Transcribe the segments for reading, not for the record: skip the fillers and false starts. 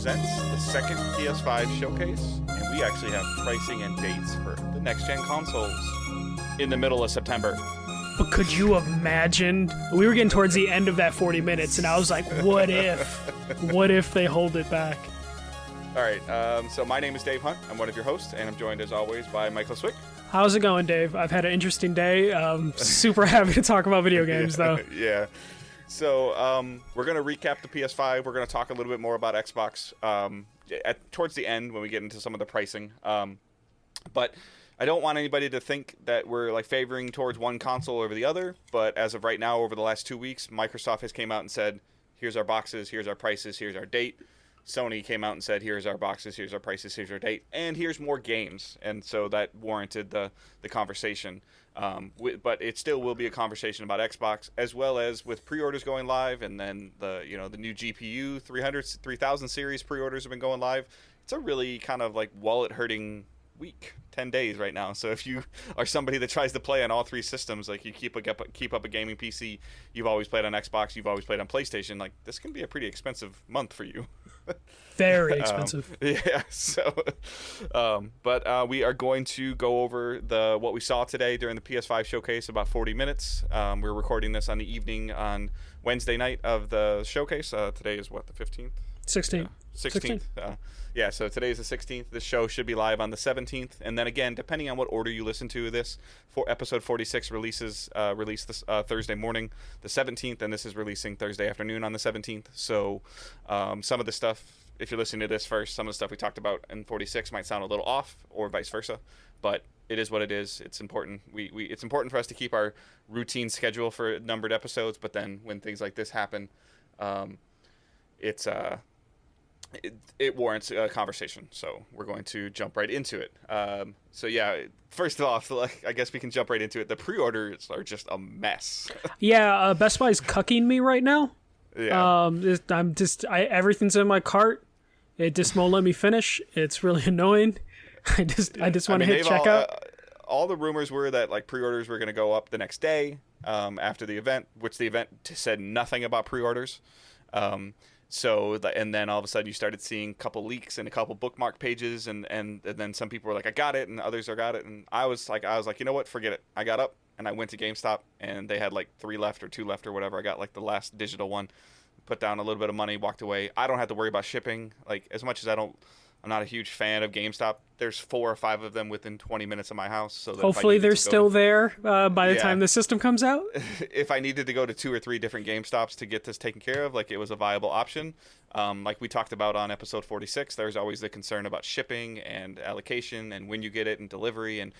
presents the second PS5 showcase, and we actually have pricing and dates for the next-gen consoles in the middle of September. But could you imagine? We were getting towards the end of that 40 minutes, and I was like, what if? What if they hold it back? All right, so my name is Dave Hunt. I'm one of your hosts, and I'm joined, as always, by Michael Swick. How's it going, Dave? I've had an interesting day. Super happy to talk about video games, though. Yeah. So we're going to recap the PS5. We're going to talk a little bit more about Xbox towards the end when we get into some of the pricing. But I don't want anybody to think that we're like favoring towards one console over the other. But as of right now, over the last 2 weeks, Microsoft has came out and said, here's our boxes, here's our prices, here's our date. Sony came out and said, here's our boxes, here's our prices, here's our date, and here's more games. And so that warranted the conversation. But it still will be a conversation about Xbox, as well as with pre-orders going live, and then the new GPU 3000 series pre-orders have been going live. It's a really kind of like wallet-hurting week, 10 days right now. So if you are somebody that tries to play on all three systems, like you keep up a gaming PC, you've always played on Xbox, you've always played on PlayStation, like this can be a pretty expensive month for you. Very expensive. Yeah. So, but we are going to go over what we saw today during the PS5 showcase, about 40 minutes. We're recording this on the evening on Wednesday night of the showcase. Today is what, the 15th? 16th. Yeah, 16th. Yeah, so today is the 16th. This show should be live on the 17th. And then again, depending on what order you listen to this, for episode 46 released this Thursday morning, the 17th, and this is releasing Thursday afternoon on the 17th. So some of the stuff, if you're listening to this first, some of the stuff we talked about in 46 might sound a little off, or vice versa. But it is what it is. It's important. It's important for us to keep our routine schedule for numbered episodes. But then when things like this happen, it warrants a conversation, so we're going to jump right into it. So yeah, first off, I guess we can jump right into it. The pre-orders are just a mess. Yeah, Best Buy's cucking me right now. Yeah. Everything's in my cart. It just won't let me finish. It's really annoying. I just want to hit checkout. All the rumors were that like pre-orders were going to go up the next day after the event, which the event said nothing about pre-orders. And then all of a sudden you started seeing a couple leaks and a couple bookmark pages, and then some people were like, I got it, and others are got it, and I was like, you know what, forget it. I got up and I went to GameStop, and they had like 3 left or 2 left or whatever. I got like the last digital one, put down a little bit of money, walked away. I don't have to worry about shipping. Like, as much as I'm not a huge fan of GameStop. There's 4 or 5 of them within 20 minutes of my house. So that hopefully they're still there by the time the system comes out. If I needed to go to 2 or 3 different GameStops to get this taken care of, like, it was a viable option. Like we talked about on episode 46, there's always the concern about shipping and allocation and when you get it and delivery, and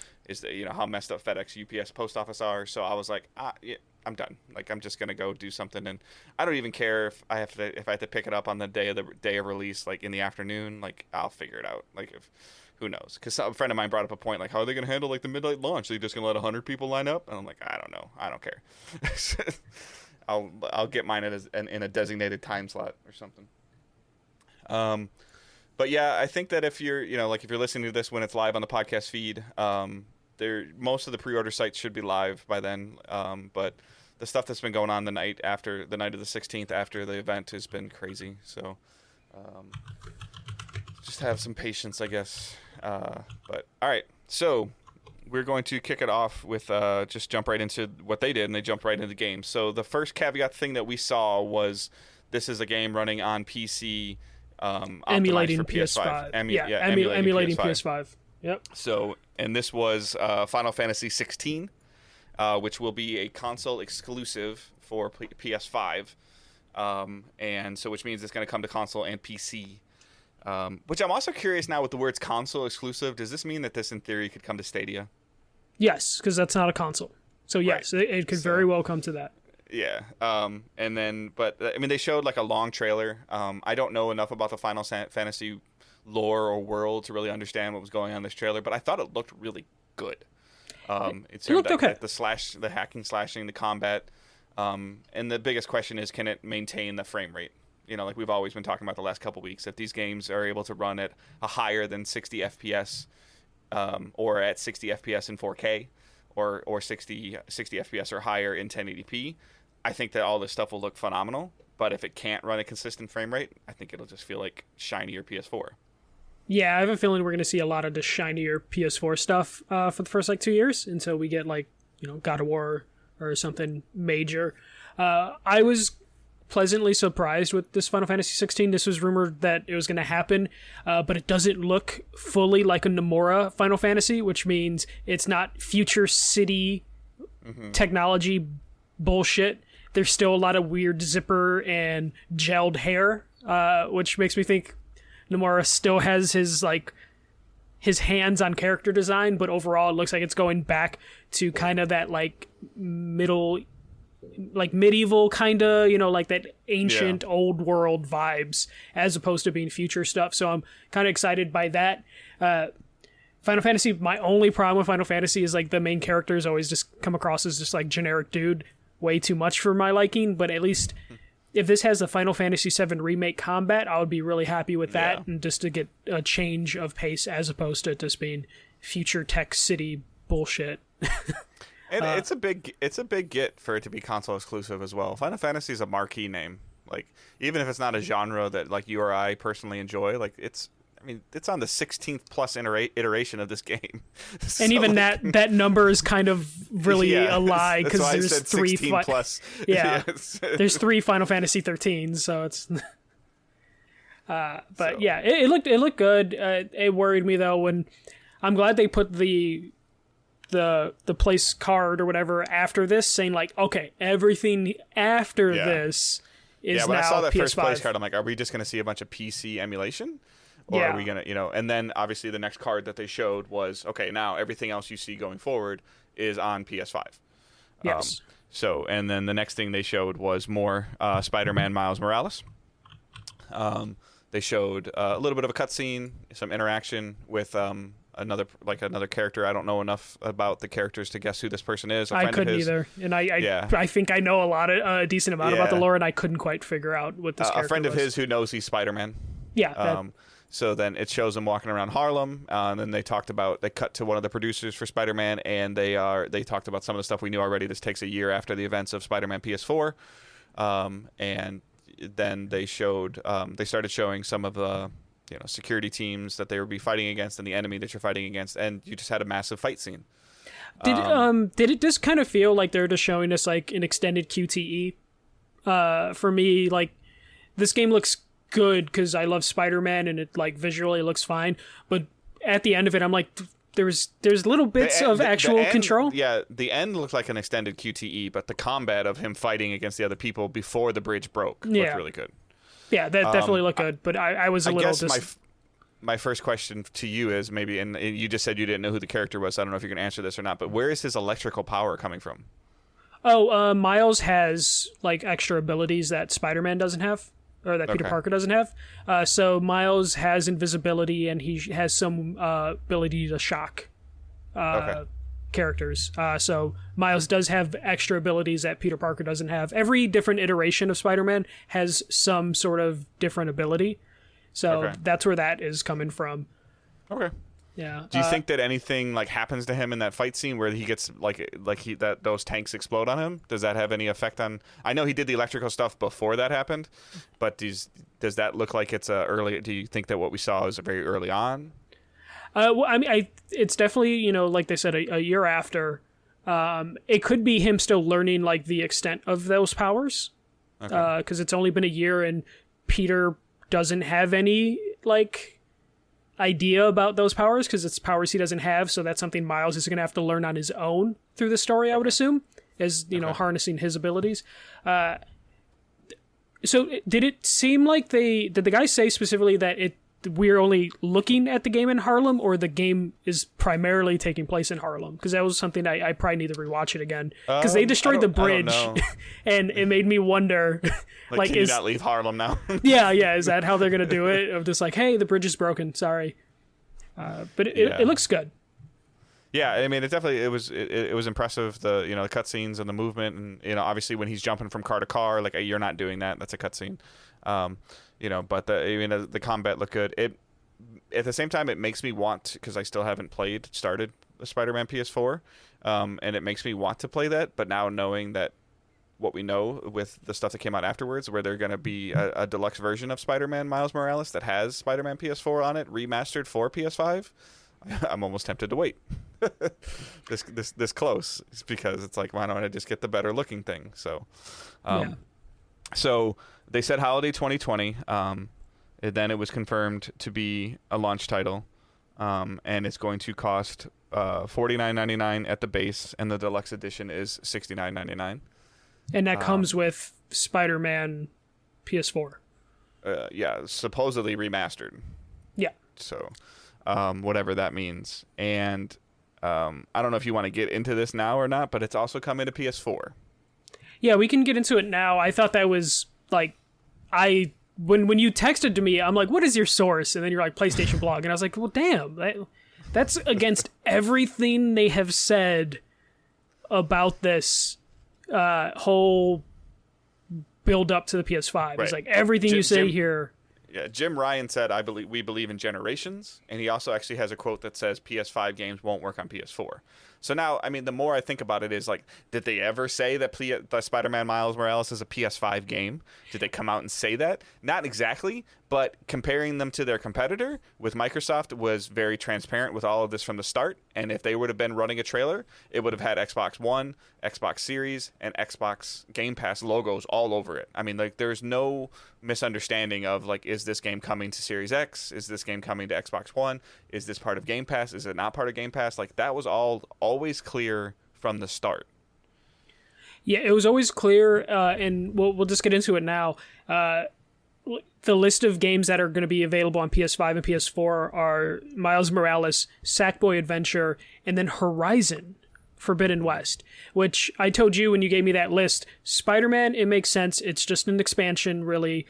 how messed up FedEx, UPS, post office are. So I was like, yeah, I'm done. Like, I'm just gonna go do something, and I don't even care if I have to pick it up on the day of release, like in the afternoon. Like, I'll figure it out. Like, who knows? Because a friend of mine brought up a point, like, how are they gonna handle like the midnight launch? Are they just gonna let 100 people line up? And I'm like, I don't know. I don't care. I'll get mine in a designated time slot or something. But yeah, I think that if you're listening to this when it's live on the podcast feed, most of the pre-order sites should be live by then. But the stuff that's been going on the night of the 16th after the event has been crazy. So, just have some patience, I guess. But all right, so we're going to kick it off with just jump right into what they did, and they jumped right into the game. So the first caveat thing that we saw was this is a game running on PC, emulating for PS5. Emulating PS5. Yep. So, and this was Final Fantasy 16, which will be a console exclusive for PS5, and so which means it's going to come to console and PC. Which I'm also curious now with the words console exclusive. Does this mean that this, in theory, could come to Stadia? Yes, because that's not a console. So yes, right. it could very well come to that. Yeah. And then, but I mean, they showed like a long trailer. I don't know enough about the Final Fantasy lore or world to really understand what was going on in this trailer, but I thought it looked really good. It looked okay. The hacking, slashing, the combat, and the biggest question is, can it maintain the frame rate? Like we've always been talking about the last couple weeks, if these games are able to run at a higher than 60 FPS, or at 60 FPS in 4K, or 60 FPS or higher in 1080p, I think that all this stuff will look phenomenal. But if it can't run a consistent frame rate, I think it'll just feel like shinier PS4. Yeah, I have a feeling we're going to see a lot of the shinier PS4 stuff for the first like 2 years until we get like, God of War or something major. I was pleasantly surprised with this Final Fantasy 16. This was rumored that it was going to happen, but it doesn't look fully like a Nomura Final Fantasy, which means it's not future city technology bullshit. There's still a lot of weird zipper and gelled hair, which makes me think Nomura still has his hands on character design, but overall it looks like it's going back to kind of that like medieval kind of, like that ancient old world vibes as opposed to being future stuff. So I'm kind of excited by that. Final Fantasy, my only problem with Final Fantasy is like the main characters always just come across as just like generic dude, way too much for my liking, but at least if this has a Final Fantasy VII Remake combat, I would be really happy with that, and just to get a change of pace as opposed to it just being future tech city bullshit. And it's a big get for it to be console exclusive as well. Final Fantasy is a marquee name. Like, even if it's not a genre that like you or I personally enjoy, like it's on the 16th plus iteration of this game. So, and even that number is kind of really a lie, because there's 3 plus. Yes. There's 3 Final Fantasy 13s, so it's. It looked good. It worried me though when I'm glad they put the place card or whatever after this, saying like, okay, everything after this is now PS5. I saw that first place card, I'm like, are we just going to see a bunch of PC emulation? Or are we going to, and then obviously the next card that they showed was, okay, now everything else you see going forward is on PS5. Yes. And then the next thing they showed was more Spider-Man Miles Morales. They showed a little bit of a cutscene, some interaction with another character. I don't know enough about the characters to guess who this person is. I couldn't either, and I think I know a decent amount about the lore, and I couldn't quite figure out what this character was. A friend of his who knows he's Spider-Man. Yeah. So then it shows them walking around Harlem, and then they cut to one of the producers for Spider-Man, and they talked about some of the stuff we knew already. This takes a year after the events of Spider-Man PS4, and then they started showing some of the security teams that they would be fighting against and the enemy that you're fighting against, and you just had a massive fight scene. Did it just kind of feel like they're just showing us like an extended QTE? For me, like this game looks good because I love Spider-Man and it like visually looks fine, but at the end of it I'm like, there's little bits of actual control. Yeah, the end looked like an extended QTE, but the combat of him fighting against the other people before the bridge broke looked really good. Yeah, that definitely looked good, but I was a little my first question to you is maybe, and you just said you didn't know who the character was, so I don't know if you're going to answer this or not, but where is his electrical power coming from? Miles has like extra abilities that Spider-Man doesn't have, or that Peter Parker doesn't have. So Miles has invisibility, and he has some ability to shock characters. So Miles does have extra abilities that Peter Parker doesn't have. Every different iteration of Spider-Man has some sort of different ability. So that's where that is coming from. Okay. Yeah. Do you think that anything like happens to him in that fight scene where he gets that those tanks explode on him? Does that have any effect on? I know he did the electrical stuff before that happened, but does that look like it's early? Do you think that what we saw is very early on? Well, I mean, it's definitely, like they said, a year after. It could be him still learning like the extent of those powers, because it's only been a year and Peter doesn't have any like idea about those powers because it's powers he doesn't have. So that's something Miles is going to have to learn on his own through the story, I would assume, as harnessing his abilities. So did it seem like did the guy say specifically that we're only looking at the game in Harlem, or the game is primarily taking place in Harlem? Because that was something I probably need to rewatch it again, because they destroyed the bridge and it made me wonder like can you not leave Harlem now? yeah is that how they're gonna do it, of just like, hey, the bridge is broken, sorry. But it looks good. Yeah, I mean, it was impressive, the the cutscenes and the movement, and obviously when he's jumping from car to car, like you're not doing that, that's a cutscene. But the combat looked good. At the same time, it makes me want, because I still haven't started the Spider-Man PS4, and it makes me want to play that. But now knowing that what we know with the stuff that came out afterwards, where they're going to be a deluxe version of Spider-Man Miles Morales that has Spider-Man PS4 on it, remastered for PS5. I'm almost tempted to wait this close. It's because it's like, why don't I just get the better looking thing? So, So they said holiday 2020. And then it was confirmed to be a launch title, and it's going to cost $49.99 at the base, and the deluxe edition is $69.99. And that comes with Spider-Man PS4. Yeah, supposedly remastered. Yeah. So, whatever that means. And I don't know if you want to get into this now or not, but it's also coming to PS4. Yeah, we can get into it now. I thought that was like, when you texted to me, I'm like, what is your source? And then you're like, PlayStation Blog. And I was like, well, damn, that's against everything they have said about this whole build up to the PS5. Right. It's like everything you say here. Yeah, Jim Ryan said, we believe in generations. And he also actually has a quote that says PS5 games won't work on PS4. So now, I mean, the more I think about it is like, did they ever say that the Spider-Man Miles Morales is a PS5 game? Did they come out and say that? Not exactly, but comparing them to their competitor with Microsoft was very transparent with all of this from the start. And if they would have been running a trailer, it would have had Xbox One, Xbox Series, and Xbox Game Pass logos all over it. I mean, like, there's no misunderstanding of like, is this game coming to Series X? Is this game coming to Xbox One? Is this part of Game Pass? Is it not part of Game Pass? Like, that was always clear from the start. Yeah, it was always clear, and we'll just get into it now. The list of games that are going to be available on PS5 and PS4 are Miles Morales, Sackboy Adventure, and then Horizon Forbidden West, which I told you when you gave me that list. Spider-Man, it makes sense. It's just an expansion, really.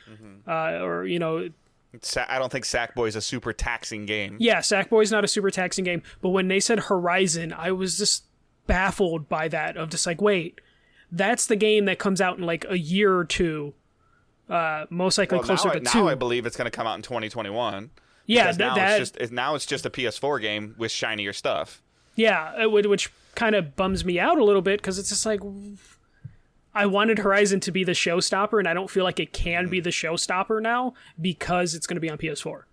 Or, you know... I don't think Sackboy is a super taxing game. Yeah, Sackboy's not a super taxing game. But when they said Horizon, I was just baffled by that. Of just like, wait, that's the game that comes out in like a year or two. Most likely closer to 2. Now I believe it's going to come out in 2021. Yeah, now it's just a PS4 game with shinier stuff. Yeah, which kind of bums me out a little bit because it's just like, I wanted Horizon to be the showstopper, and I don't feel like it can be the showstopper now because it's going to be on PS4.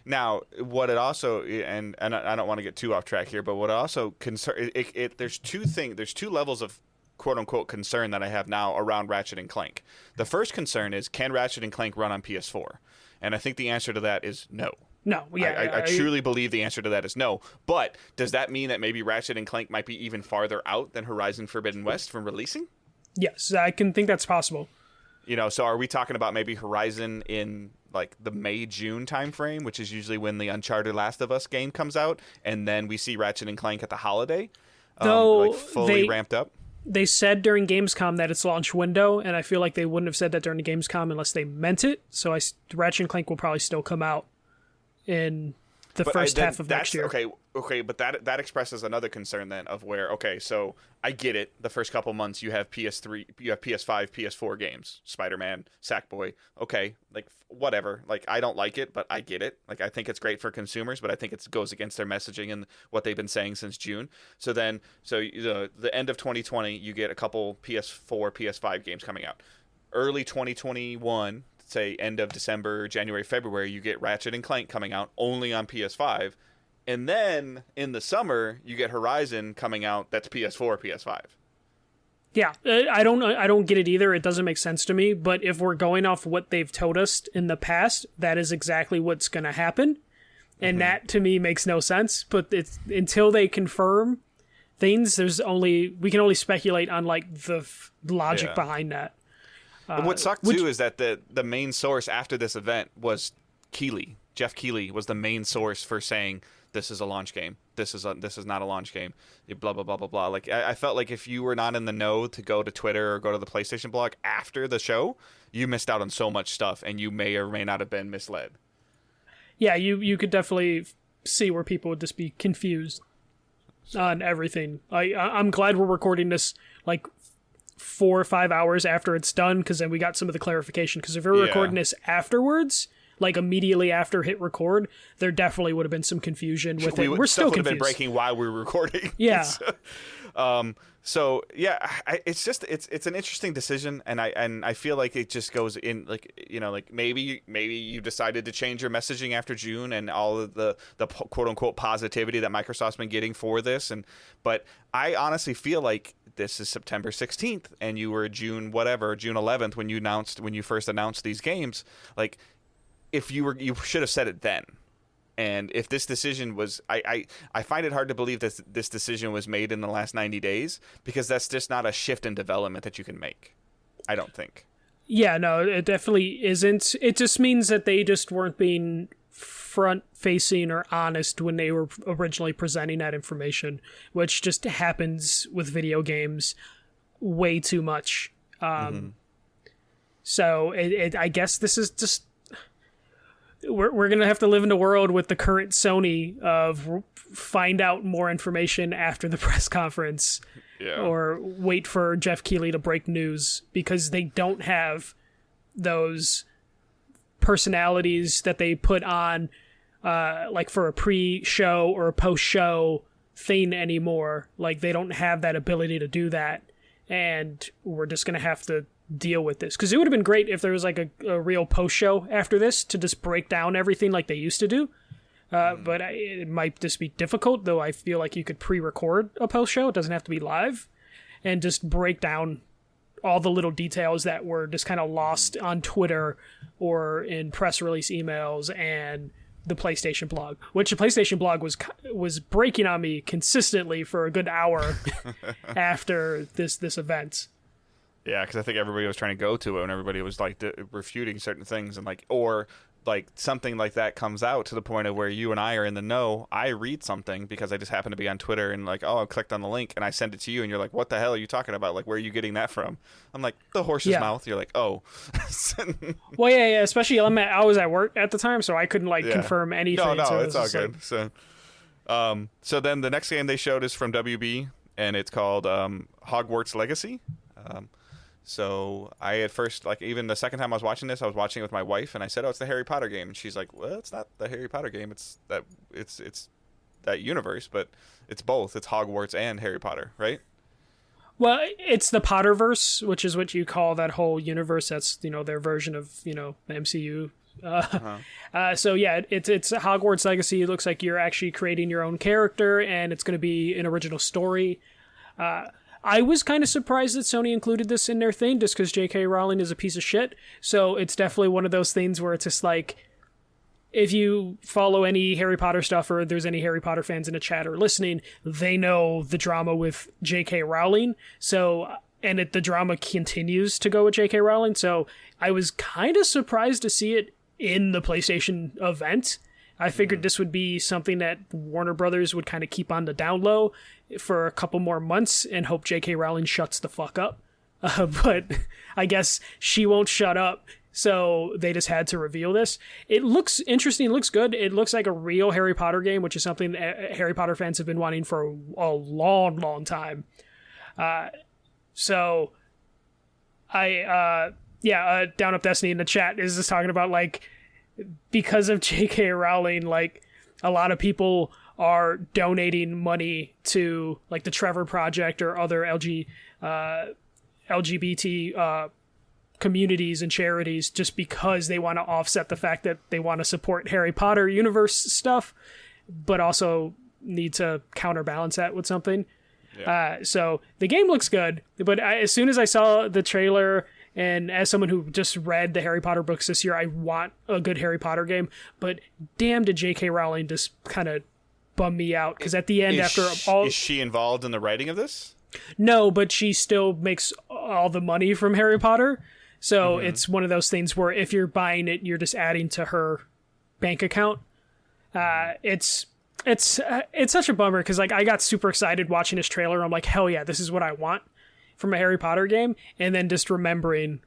Now, what it also, and I don't want to get too off track here, but what also there's two levels of quote unquote concern that I have now around Ratchet and Clank. The first concern is, can Ratchet and Clank run on PS4? And I think the answer to that is no. No, yeah. I truly believe the answer to that is no. But does that mean that maybe Ratchet and Clank might be even farther out than Horizon Forbidden West from releasing? Yes, I can think that's possible. You know, so are we talking about maybe Horizon in like the May-June timeframe, which is usually when the Uncharted Last of Us game comes out, and then we see Ratchet and Clank at the holiday, like fully ramped up? They said during Gamescom that it's launch window, and I feel like they wouldn't have said that during the Gamescom unless they meant it. So Ratchet and Clank will probably still come out in the first half of next year. Okay, but that expresses another concern then of where, okay, so I get it. The first couple months you have PS3, you have PS5, PS4 games, Spider-Man, Sackboy. Okay, like whatever. Like I don't like it, but I get it. Like I think it's great for consumers, but I think it goes against their messaging and what they've been saying since June. So the end of 2020, you get a couple PS4, PS5 games coming out. Early 2021, say end of December, January, February, you get Ratchet and Clank coming out only on PS5. And then in the summer, you get Horizon coming out that's PS4, PS5. Yeah, I don't get it either. It doesn't make sense to me. But if we're going off what they've told us in the past, that is exactly what's going to happen. And that to me makes no sense. But it's until they confirm things, we can only speculate on like the logic behind that. What sucked too is that the main source after this event was Keighley. Jeff Keighley was the main source for saying this is a launch game. This is not a launch game. Blah blah blah blah blah. Like I felt like if you were not in the know to go to Twitter or go to the PlayStation blog after the show, you missed out on so much stuff, and you may or may not have been misled. Yeah, you could definitely see where people would just be confused on everything. I'm glad we're recording this like 4 or 5 hours after it's done, because then we got some of the clarification. Because if we were recording this afterwards, like immediately after hit record, there definitely would have been some confusion with it. We're still confused. Would have been breaking while we were recording. Yeah. So yeah, it's just it's an interesting decision, and I feel like it just goes in like like maybe you decided to change your messaging after June and all of the quote unquote positivity that Microsoft's been getting for this, but I honestly feel like this is September 16th and you were June 11th when you first announced these games. Like if you should have said it then. And if this decision was, I find it hard to believe that this decision was made in the last 90 days, because that's just not a shift in development that you can make. I don't think. Yeah, no, it definitely isn't. It just means that they just weren't being front-facing or honest when they were originally presenting that information, which just happens with video games way too much. So I guess this is just... We're going to have to live in a world with the current Sony of find out more information after the press conference, or wait for Jeff Keighley to break news, because they don't have those personalities that they put on like for a pre-show or a post-show thing anymore. Like they don't have that ability to do that, and we're just going to have to deal with this, because it would have been great if there was like a real post show after this to just break down everything like they used to do, but it might just be difficult, though I feel like you could pre-record a post show. It doesn't have to be live, and just break down all the little details that were just kind of lost on Twitter or in press release emails and the PlayStation blog, which the PlayStation blog was breaking on me consistently for a good hour after this event. Yeah, because I think everybody was trying to go to it, and everybody was like refuting certain things, and or something like that comes out to the point of where you and I are in the know. I read something because I just happen to be on Twitter, and I clicked on the link and I send it to you, and you're like, "What the hell are you talking about? Like, where are you getting that from?" I'm like, "The horse's mouth." You're like, "Oh." Well, yeah. Especially I was at work at the time, so I couldn't confirm anything. No, so it's all good. So then the next game they showed is from WB, and it's called Hogwarts Legacy. So I at first, even the second time I was watching this, I was watching it with my wife, and I said, "Oh, it's the Harry Potter game," and she's like, "Well, it's not the Harry Potter game. It's that universe, but it's both. It's Hogwarts and Harry Potter, right?" Well, it's the Potterverse, which is what you call that whole universe. That's their version of the MCU. So yeah, it's Hogwarts Legacy. It looks like you're actually creating your own character, and it's going to be an original story. I was kind of surprised that Sony included this in their thing, just because J.K. Rowling is a piece of shit. So it's definitely one of those things where it's just like, if you follow any Harry Potter stuff, or there's any Harry Potter fans in the chat or listening, they know the drama with J.K. Rowling. So, and the drama continues to go with J.K. Rowling. So I was kind of surprised to see it in the PlayStation event. I figured this would be something that Warner Brothers would kind of keep on the down low for a couple more months and hope J.K. Rowling shuts the fuck up. But I guess she won't shut up, so they just had to reveal this. It looks interesting. It looks good. It looks like a real Harry Potter game, which is something that Harry Potter fans have been wanting for a long, long time. So Down Up Destiny in the chat is just talking about because of J.K. Rowling, a lot of people are donating money to the Trevor Project or other LGBT communities and charities, just because they want to offset the fact that they want to support Harry Potter universe stuff, but also need to counterbalance that with something. Yeah. So the game looks good, but as soon as I saw the trailer, and as someone who just read the Harry Potter books this year, I want a good Harry Potter game. But damn, did J.K. Rowling just kind of bum me out? Because at the end, is she involved in the writing of this? No, but she still makes all the money from Harry Potter. So it's one of those things where if you're buying it, you're just adding to her bank account. It's such a bummer, because I got super excited watching this trailer. I'm like, hell yeah, this is what I want from a Harry Potter game, and then just remembering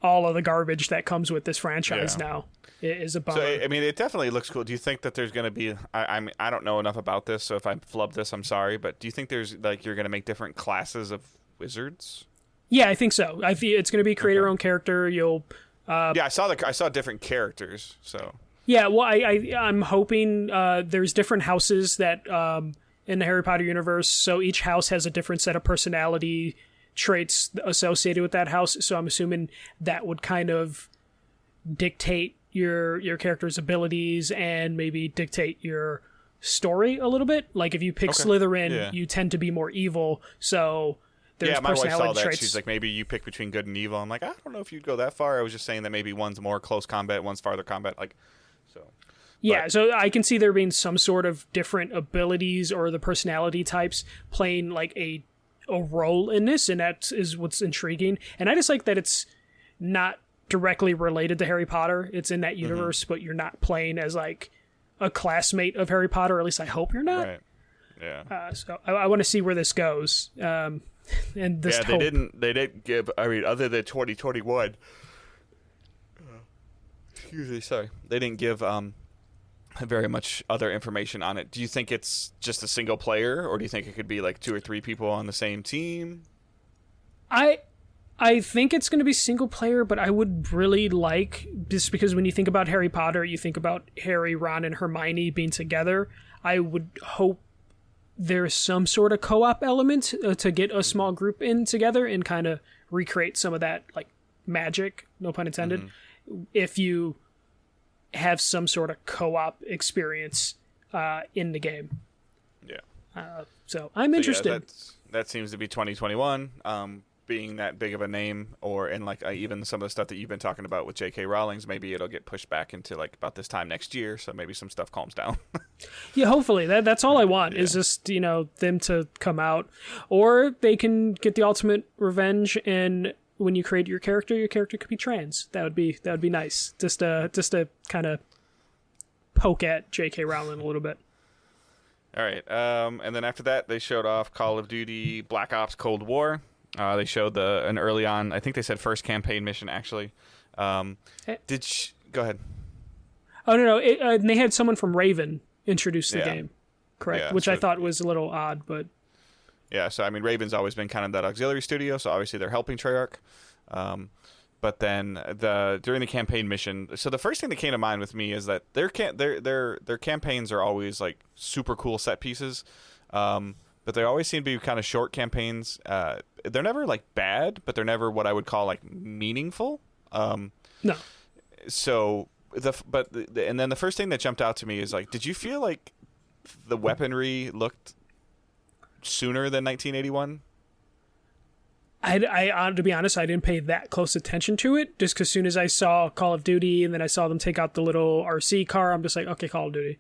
all of the garbage that comes with this franchise now is a bummer. So, I mean, it definitely looks cool. Do you think that there's going to be... I don't know enough about this, so if I flub this, I'm sorry, but do you think there's you're going to make different classes of wizards? Yeah, I think so. I think it's going to be create your own character. You'll... I saw different characters, so... Yeah, well, I'm hoping there's different houses that... in the Harry Potter universe, so each house has a different set of personality traits associated with that house. So I'm assuming that would kind of dictate your character's abilities and maybe dictate your story a little bit. Like if you pick Slytherin, you tend to be more evil. So there's my wife saw that. traits. She's like, maybe you pick between good and evil. I'm like, I don't know if you'd go that far. I was just saying that maybe one's more close combat, one's farther combat. Like, so. Yeah, so I can see there being some sort of different abilities or the personality types playing like a role in this, and that is what's intriguing. And I just like that it's not directly related to Harry Potter. It's in that universe, but you're not playing as like a classmate of Harry Potter, or at least I hope you're not. Right. Yeah. So I want to see where this goes. And this they didn't give, I mean, other than 2021, excuse me, sorry, they didn't give very much other information on it. Do you think it's just a single player, or do you think it could be like 2 or 3 people on the same team? I think it's going to be single player, but I would really like, just because when you think about Harry Potter, you think about Harry, Ron, and Hermione being together. I would hope there's some sort of co-op element to get a small group in together and kind of recreate some of that like magic, no pun intended, if you have some sort of co-op experience in the game. Yeah. So I'm interested. Yeah, that seems to be 2021. Being that big of a name, or in like even some of the stuff that you've been talking about with J.K. Rowling's, maybe it'll get pushed back into like about this time next year, so maybe some stuff calms down. Yeah, hopefully. That's all I want is just, them to come out, or they can get the ultimate revenge, and when you create your character could be trans. That would be nice. Just to kind of poke at J.K. Rowling a little bit. All right. And then after that, they showed off Call of Duty Black Ops Cold War. They showed an early on, I think they said first campaign mission, actually. Go ahead. Oh, no. They had someone from Raven introduce the game, correct? Yeah, which I thought was a little odd, but... Yeah, so, I mean, Raven's always been kind of that auxiliary studio, so obviously they're helping Treyarch. But then during the campaign mission, so the first thing that came to mind with me is that their campaigns are always, like, super cool set pieces. But they always seem to be kind of short campaigns. They're never like bad, but they're never what I would call like meaningful. No. So and then the first thing that jumped out to me is like, did you feel like the weaponry looked sooner than 1981? I to be honest, I didn't pay that close attention to it. Just because as soon as I saw Call of Duty and then I saw them take out the little RC car, I'm just like, okay, Call of Duty.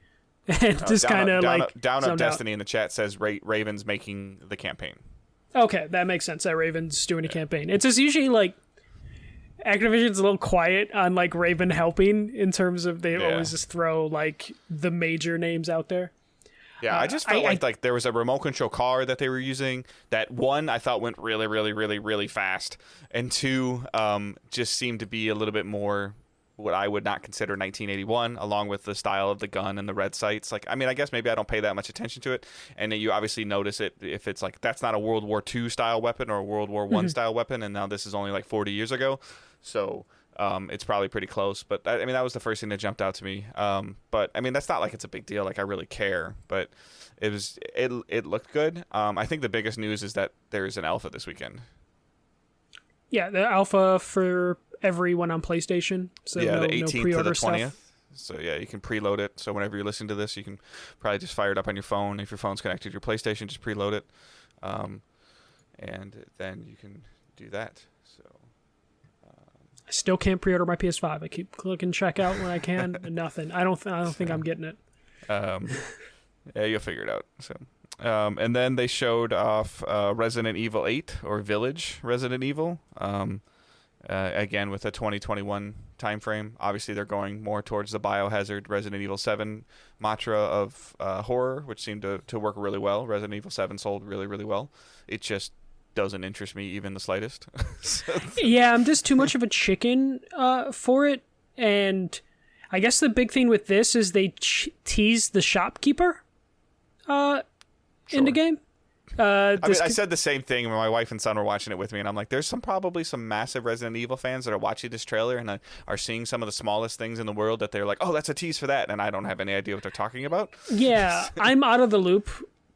And just kind of like down up Destiny in the chat says Raven's making the campaign. Okay, that makes sense. That Raven's doing a campaign. It's just usually like Activision's a little quiet on like Raven helping in terms of they always just throw like the major names out there. Yeah, I just felt like there was a remote control car that they were using that, one, I thought went really, really, really, really fast, and two, just seemed to be a little bit more what I would not consider 1981, along with the style of the gun and the red sights. Like, I mean, I guess maybe I don't pay that much attention to it, and you obviously notice it if it's like that's not a World War II style weapon or a World War I style weapon, and now this is only like 40 years ago, so it's probably pretty close. But I mean, that was the first thing that jumped out to me. But I mean, that's not like it's a big deal. Like, I really care, but it looked good. I think the biggest news is that there is an alpha this weekend. Yeah, the alpha for everyone on PlayStation. So yeah, the 18th to the 20th. Stuff. So yeah, you can preload it. So whenever you're listening to this, you can probably just fire it up on your phone. If your phone's connected to your PlayStation, just preload it, and then you can do that. So I still can't pre-order my PS5. I keep clicking checkout when I can, and nothing. I don't think I'm getting it. Yeah, you'll figure it out. So. And then they showed off Resident Evil 8 or Village Resident Evil. Again with a 2021 time frame. Obviously, they're going more towards the Biohazard Resident Evil 7 mantra of horror, which seemed to work really well. Resident Evil 7 sold really, really well. It just doesn't interest me even the slightest. Yeah, I'm just too much of a chicken for it. And I guess the big thing with this is they tease the shopkeeper in the game. I said the same thing when my wife and son were watching it with me, and I'm like, there's probably some massive Resident Evil fans that are watching this trailer and are seeing some of the smallest things in the world that they're like, oh, that's a tease for that, and I don't have any idea what they're talking about. Yeah, I'm out of the loop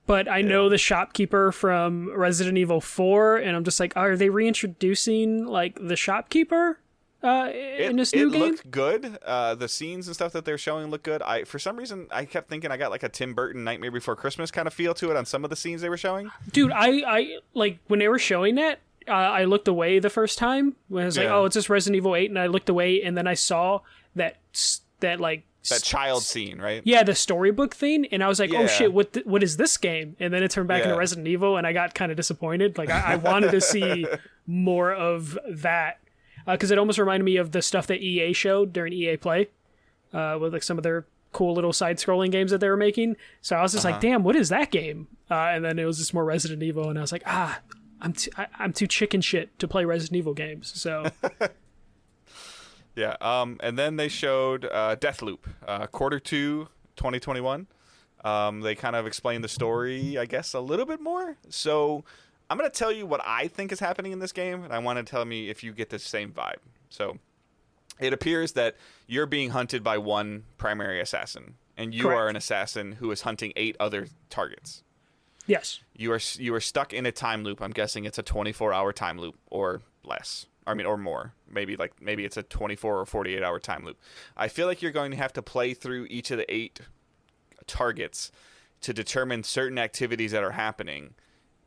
but I know the shopkeeper from Resident Evil 4, and I'm just like, are they reintroducing like the shopkeeper in this new game? It looked good. The scenes and stuff that they're showing look good. For some reason, I kept thinking I got like a Tim Burton Nightmare Before Christmas kind of feel to it on some of the scenes they were showing. Dude, I like when they were showing that, I looked away the first time when I was like, oh, it's just Resident Evil 8, and I looked away, and then I saw that child scene, right? Yeah, the storybook thing, and I was like, oh shit, what is this game? And then it turned back into Resident Evil, and I got kind of disappointed. Like, I wanted to see more of that, because it almost reminded me of the stuff that EA showed during EA Play, with like some of their cool little side-scrolling games that they were making. So I was just like, damn, what is that game? And then it was just more Resident Evil, and I was like, I'm too chicken shit to play Resident Evil games, so... Yeah, and then they showed Deathloop, Quarter 2, 2021. They kind of explained the story, I guess, a little bit more. So I'm going to tell you what I think is happening in this game, and I want to tell me if you get the same vibe. So it appears that you're being hunted by one primary assassin, and you are an assassin who is hunting 8 other targets. Yes. You are stuck in a time loop. I'm guessing it's a 24-hour time loop or less. Or more. Maybe it's a 24 or 48-hour time loop. I feel like you're going to have to play through each of the 8 targets to determine certain activities that are happening,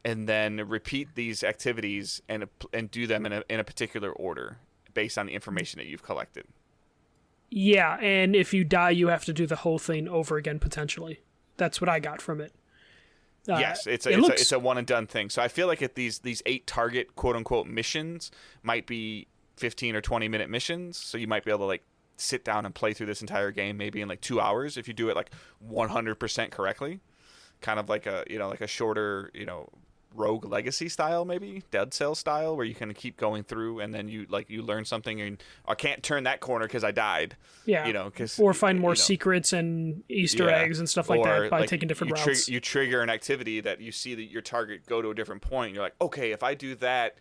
and then repeat these activities and do them in a particular order based on the information that you've collected. Yeah, and if you die, you have to do the whole thing over again potentially. That's what I got from it. Yes, it's a one and done thing. So I feel like these 8 target quote unquote missions might be 15 or 20-minute missions. So you might be able to like sit down and play through this entire game maybe in like 2 hours if you do it like 100% correctly. Kind of like a shorter, Rogue Legacy style, maybe Dead Cell style, where you can keep going through and then you learn something and I can't turn that corner because I died. Yeah, or find more secrets and Easter eggs and stuff like that by taking different routes. You trigger an activity that you see that your target go to a different point. And you're like, okay, if I do that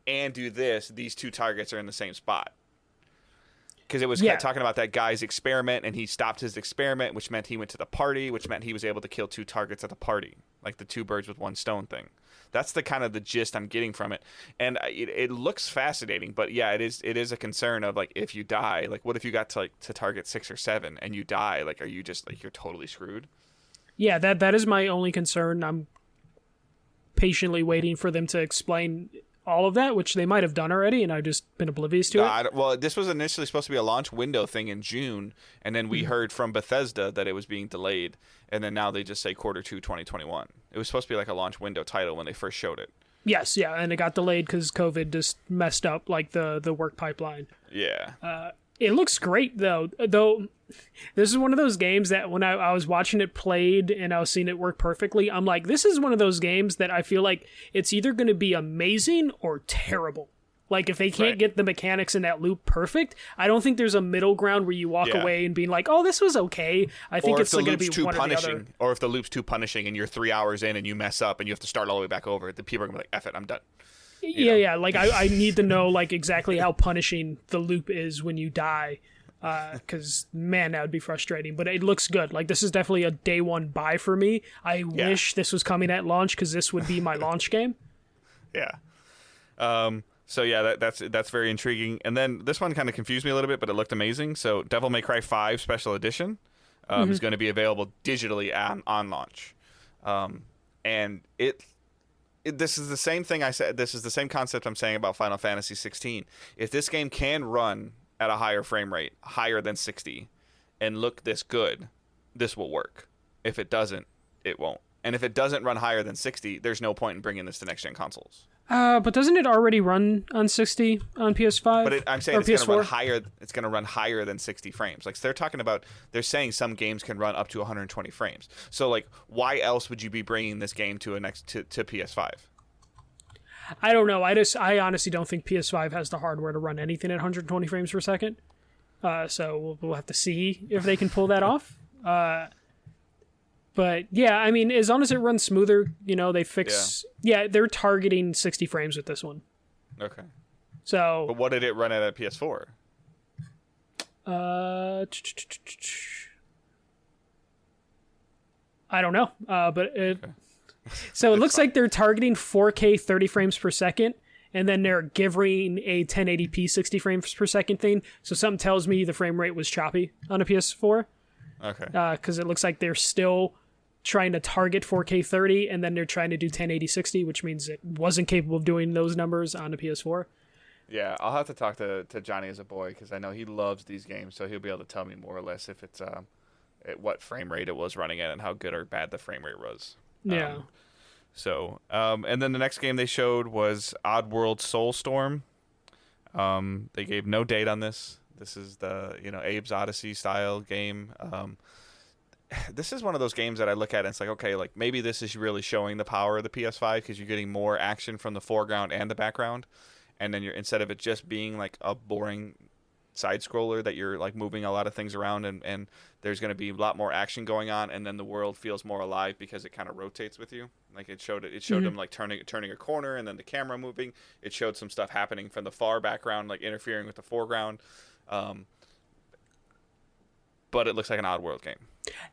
and do this, these 2 targets are in the same spot. Because it was talking about that guy's experiment, and he stopped his experiment, which meant he went to the party, which meant he was able to kill 2 targets at the party, like the 2 birds with 1 stone thing. That's the kind of the gist I'm getting from it, and it looks fascinating. But yeah, it is a concern of like if you die, like what if you got to target 6 or 7 and you die? Like, are you just like you're totally screwed? Yeah, that is my only concern. I'm patiently waiting for them to explain all of that, which they might have done already, and I've just been oblivious to it. Well, this was initially supposed to be a launch window thing in June, and then we heard from Bethesda that it was being delayed, and then now they just say Quarter 2, 2021. It was supposed to be like a launch window title when they first showed it. Yes, yeah, and it got delayed because COVID just messed up like the work pipeline. Yeah. It looks great, though this is one of those games that when I was watching it played and I was seeing it work perfectly, I'm like, this is one of those games that I feel like it's either going to be amazing or terrible. Like, if they can't get the mechanics in that loop perfect, I don't think there's a middle ground where you walk away and being like, oh, this was okay. I think it's going to be one or the other. Or if the loop's too punishing and you're 3 hours in and you mess up and you have to start all the way back over, the people are going to be like, F it, I'm done. Yeah. Like, I need to know, like, exactly how punishing the loop is when you die. Because, man, that would be frustrating. But it looks good. Like, this is definitely a day one buy for me. I wish this was coming at launch because this would be my launch game. Yeah. So yeah, that's very intriguing. And then this one kind of confused me a little bit, but it looked amazing. So Devil May Cry 5 Special Edition is going to be available digitally on launch. And this is the same thing I said. This is the same concept I'm saying about Final Fantasy 16. If this game can run at a higher frame rate, higher than 60, and look this good, this will work. If it doesn't, it won't. And if it doesn't run higher than 60, there's no point in bringing this to next-gen consoles. But doesn't it already run on 60 on PS5? But I'm saying it's going to run higher. It's going to run higher than 60 frames. Like they're saying some games can run up to 120 frames. So like, why else would you be bringing this game to PS5? I don't know. I honestly don't think PS5 has the hardware to run anything at 120 frames per second. So we'll have to see if they can pull that off. But yeah, I mean, as long as it runs smoother, they fix. Yeah, they're targeting 60 frames with this one. Okay. So. But what did it run at PS4? I don't know. But So it looks like they're targeting 4K 30 frames per second, and then they're giving a 1080p 60 frames per second thing. So something tells me the frame rate was choppy on a PS4. Okay. Because it looks like they're still trying to target 4K 30, and then they're trying to do 1080 60, which means it wasn't capable of doing those numbers on the PS4. Yeah, I'll have to talk to Johnny as a boy, because I know he loves these games, so he'll be able to tell me more or less if it's at what frame rate it was running at and how good or bad the frame rate was. Yeah. And then the next game they showed was Oddworld Soulstorm. They gave no date on this. This is the Abe's Odyssey style game. This is one of those games that I look at and it's like, okay, like maybe this is really showing the power of the PS5 because you're getting more action from the foreground and the background, and then instead of it just being like a boring side scroller that you're like moving a lot of things around and there's going to be a lot more action going on, and then the world feels more alive because it kind of rotates with you. Like it showed them like turning a corner and then the camera moving. It showed some stuff happening from the far background, like interfering with the foreground. But it looks like an Oddworld game.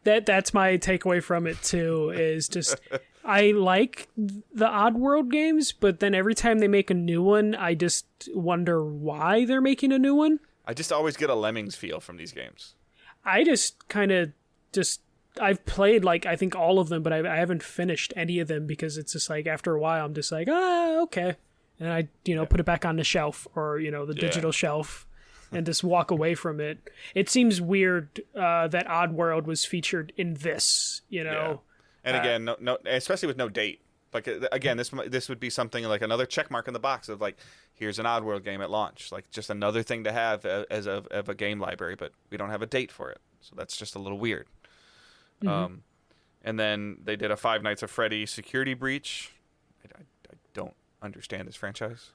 That's my takeaway from it too, is just I like the Oddworld games, but then every time they make a new one, I just wonder why they're making a new one. I just always get a Lemmings feel from these games. I just kind of I've played like I think all of them, but I haven't finished any of them because it's just like after a while I'm just like, okay, and I put it back on the shelf or the digital shelf. And just walk away from it. It seems weird that Oddworld was featured in this, Yeah. And again, no, especially with no date. Like again, this would be something like another check mark in the box of like, here's an Oddworld game at launch, like just another thing to have as of a game library, but we don't have a date for it, so that's just a little weird. Mm-hmm. And then they did a Five Nights at Freddy security breach. I don't understand this franchise.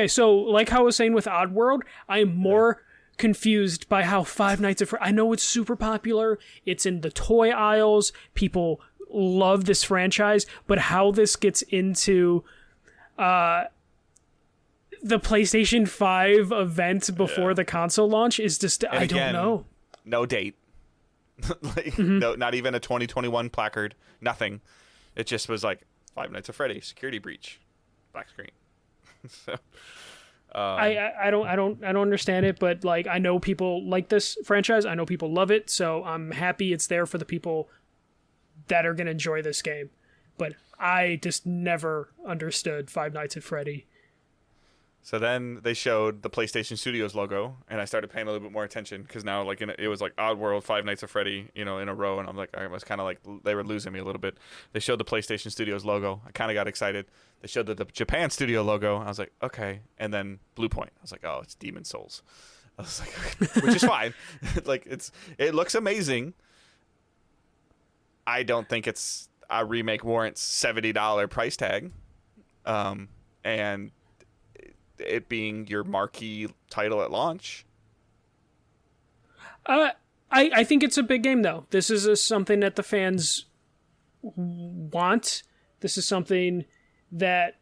So like how I was saying with Oddworld, I'm more confused by how Five Nights at Freddy, I know it's super popular, it's in the toy aisles, people love this franchise, but how this gets into the PlayStation 5 event before the console launch is just, I don't know. No date. No, not even a 2021 placard, nothing. It just was like Five Nights at Freddy security breach. Black screen. So, I don't understand it, but like I know people like this franchise. I know people love it, so I'm happy it's there for the people that are gonna enjoy this game. But I just never understood Five Nights at Freddy. So then they showed the PlayStation Studios logo, and I started paying a little bit more attention because now like it was like Oddworld, Five Nights at Freddy, in a row, and I'm like, I was kind of like they were losing me a little bit. They showed the PlayStation Studios logo. I kind of got excited. They showed the Japan Studio logo. I was like, okay, and then Blue Point. I was like, oh, it's Demon Souls. I was like, okay. Which is fine. Like it looks amazing. I don't think it's a remake warrants $70 price tag, and it being your marquee title at launch. I think it's a big game though. This is something that the fans want. This is something that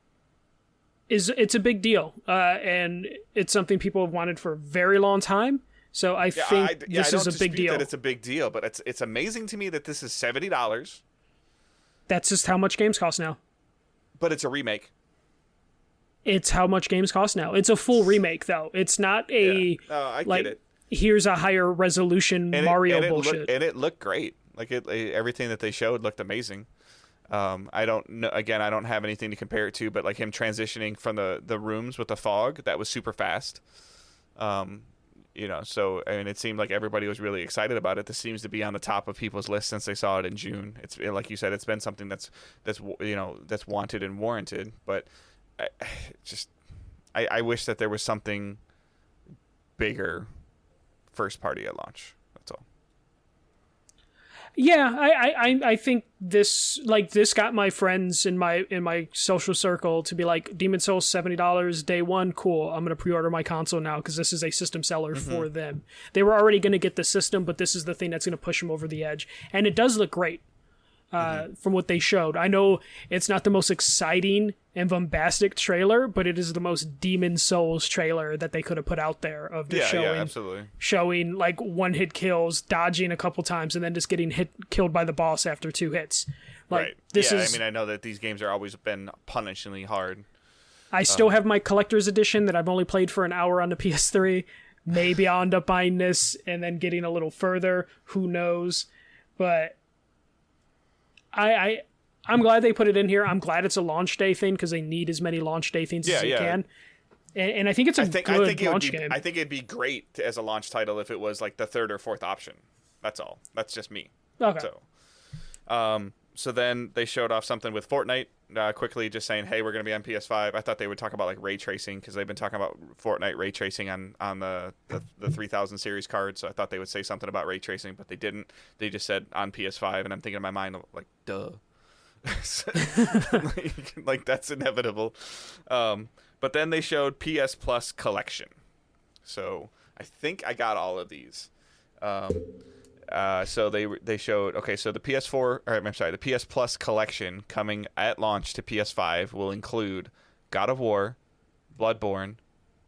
it's a big deal, and it's something people have wanted for a very long time. So I think this is a big deal. That it's a big deal, but it's amazing to me that this is $70. That's just how much games cost now. But it's a remake. It's how much games cost now. It's a full remake, though. It's not a I get it. Here's a higher resolution Mario bullshit. And it looked great. Like everything that they showed looked amazing. I don't know. Again, I don't have anything to compare it to, but like him transitioning from the rooms with the fog, that was super fast. So I mean, it seemed like everybody was really excited about it. This seems to be on the top of people's list since they saw it in June. It's like you said, it's been something that's wanted and warranted, but. I wish that there was something bigger first party at launch. That's all. Yeah, I think this got my friends in my social circle to be like, Demon's Souls $70 day one, cool. I'm gonna pre-order my console now because this is a system seller for them. They were already gonna get the system, but this is the thing that's gonna push them over the edge, and it does look great. from what they showed. I know it's not the most exciting and bombastic trailer, but it is the most Demon Souls trailer that they could have put out there of just absolutely. showing like one-hit kills, dodging a couple times, and then just getting killed by the boss after 2 hits. Like, right. This I is, mean, I know that these games are always been punishingly hard. I still have my collector's edition that I've only played for an hour on the PS3. Maybe I'll end up buying this and then getting a little further. Who knows? But I'm glad they put it in here. I'm glad it's a launch day thing because they need as many launch day things as they can. And I think it's a good launch game. I think it'd be great as a launch title if it was like the 3rd or 4th option. That's all. That's just me. Okay. So then they showed off something with Fortnite, quickly just saying, hey, we're going to be on PS5. I thought they would talk about like ray tracing because they've been talking about Fortnite ray tracing on the 3000 series card. So I thought they would say something about ray tracing, but they didn't. They just said on PS5, and I'm thinking in my mind, like, duh. like that's inevitable. But then they showed PS Plus Collection. So I think I got all of these. So they showed, okay, so the the PS Plus Collection coming at launch to PS5 will include God of War, Bloodborne,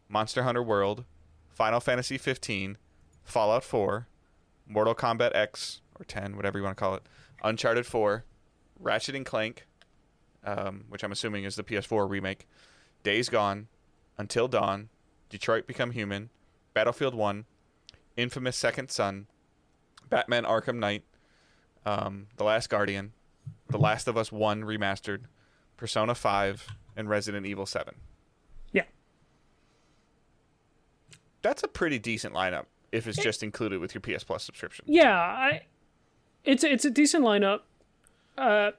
Monster Hunter World, Final Fantasy 15, Fallout 4, Mortal Kombat X or 10, whatever you want to call it, Uncharted 4, Ratchet and Clank, which I'm assuming is the PS4 remake, Days Gone, Until Dawn, Detroit Become Human, Battlefield 1, Infamous Second Son, Batman Arkham Knight, The Last Guardian, The Last of Us 1 Remastered, Persona 5, and Resident Evil 7. Yeah. That's a pretty decent lineup if it's just included with your PS Plus subscription. Yeah, it's a decent lineup. At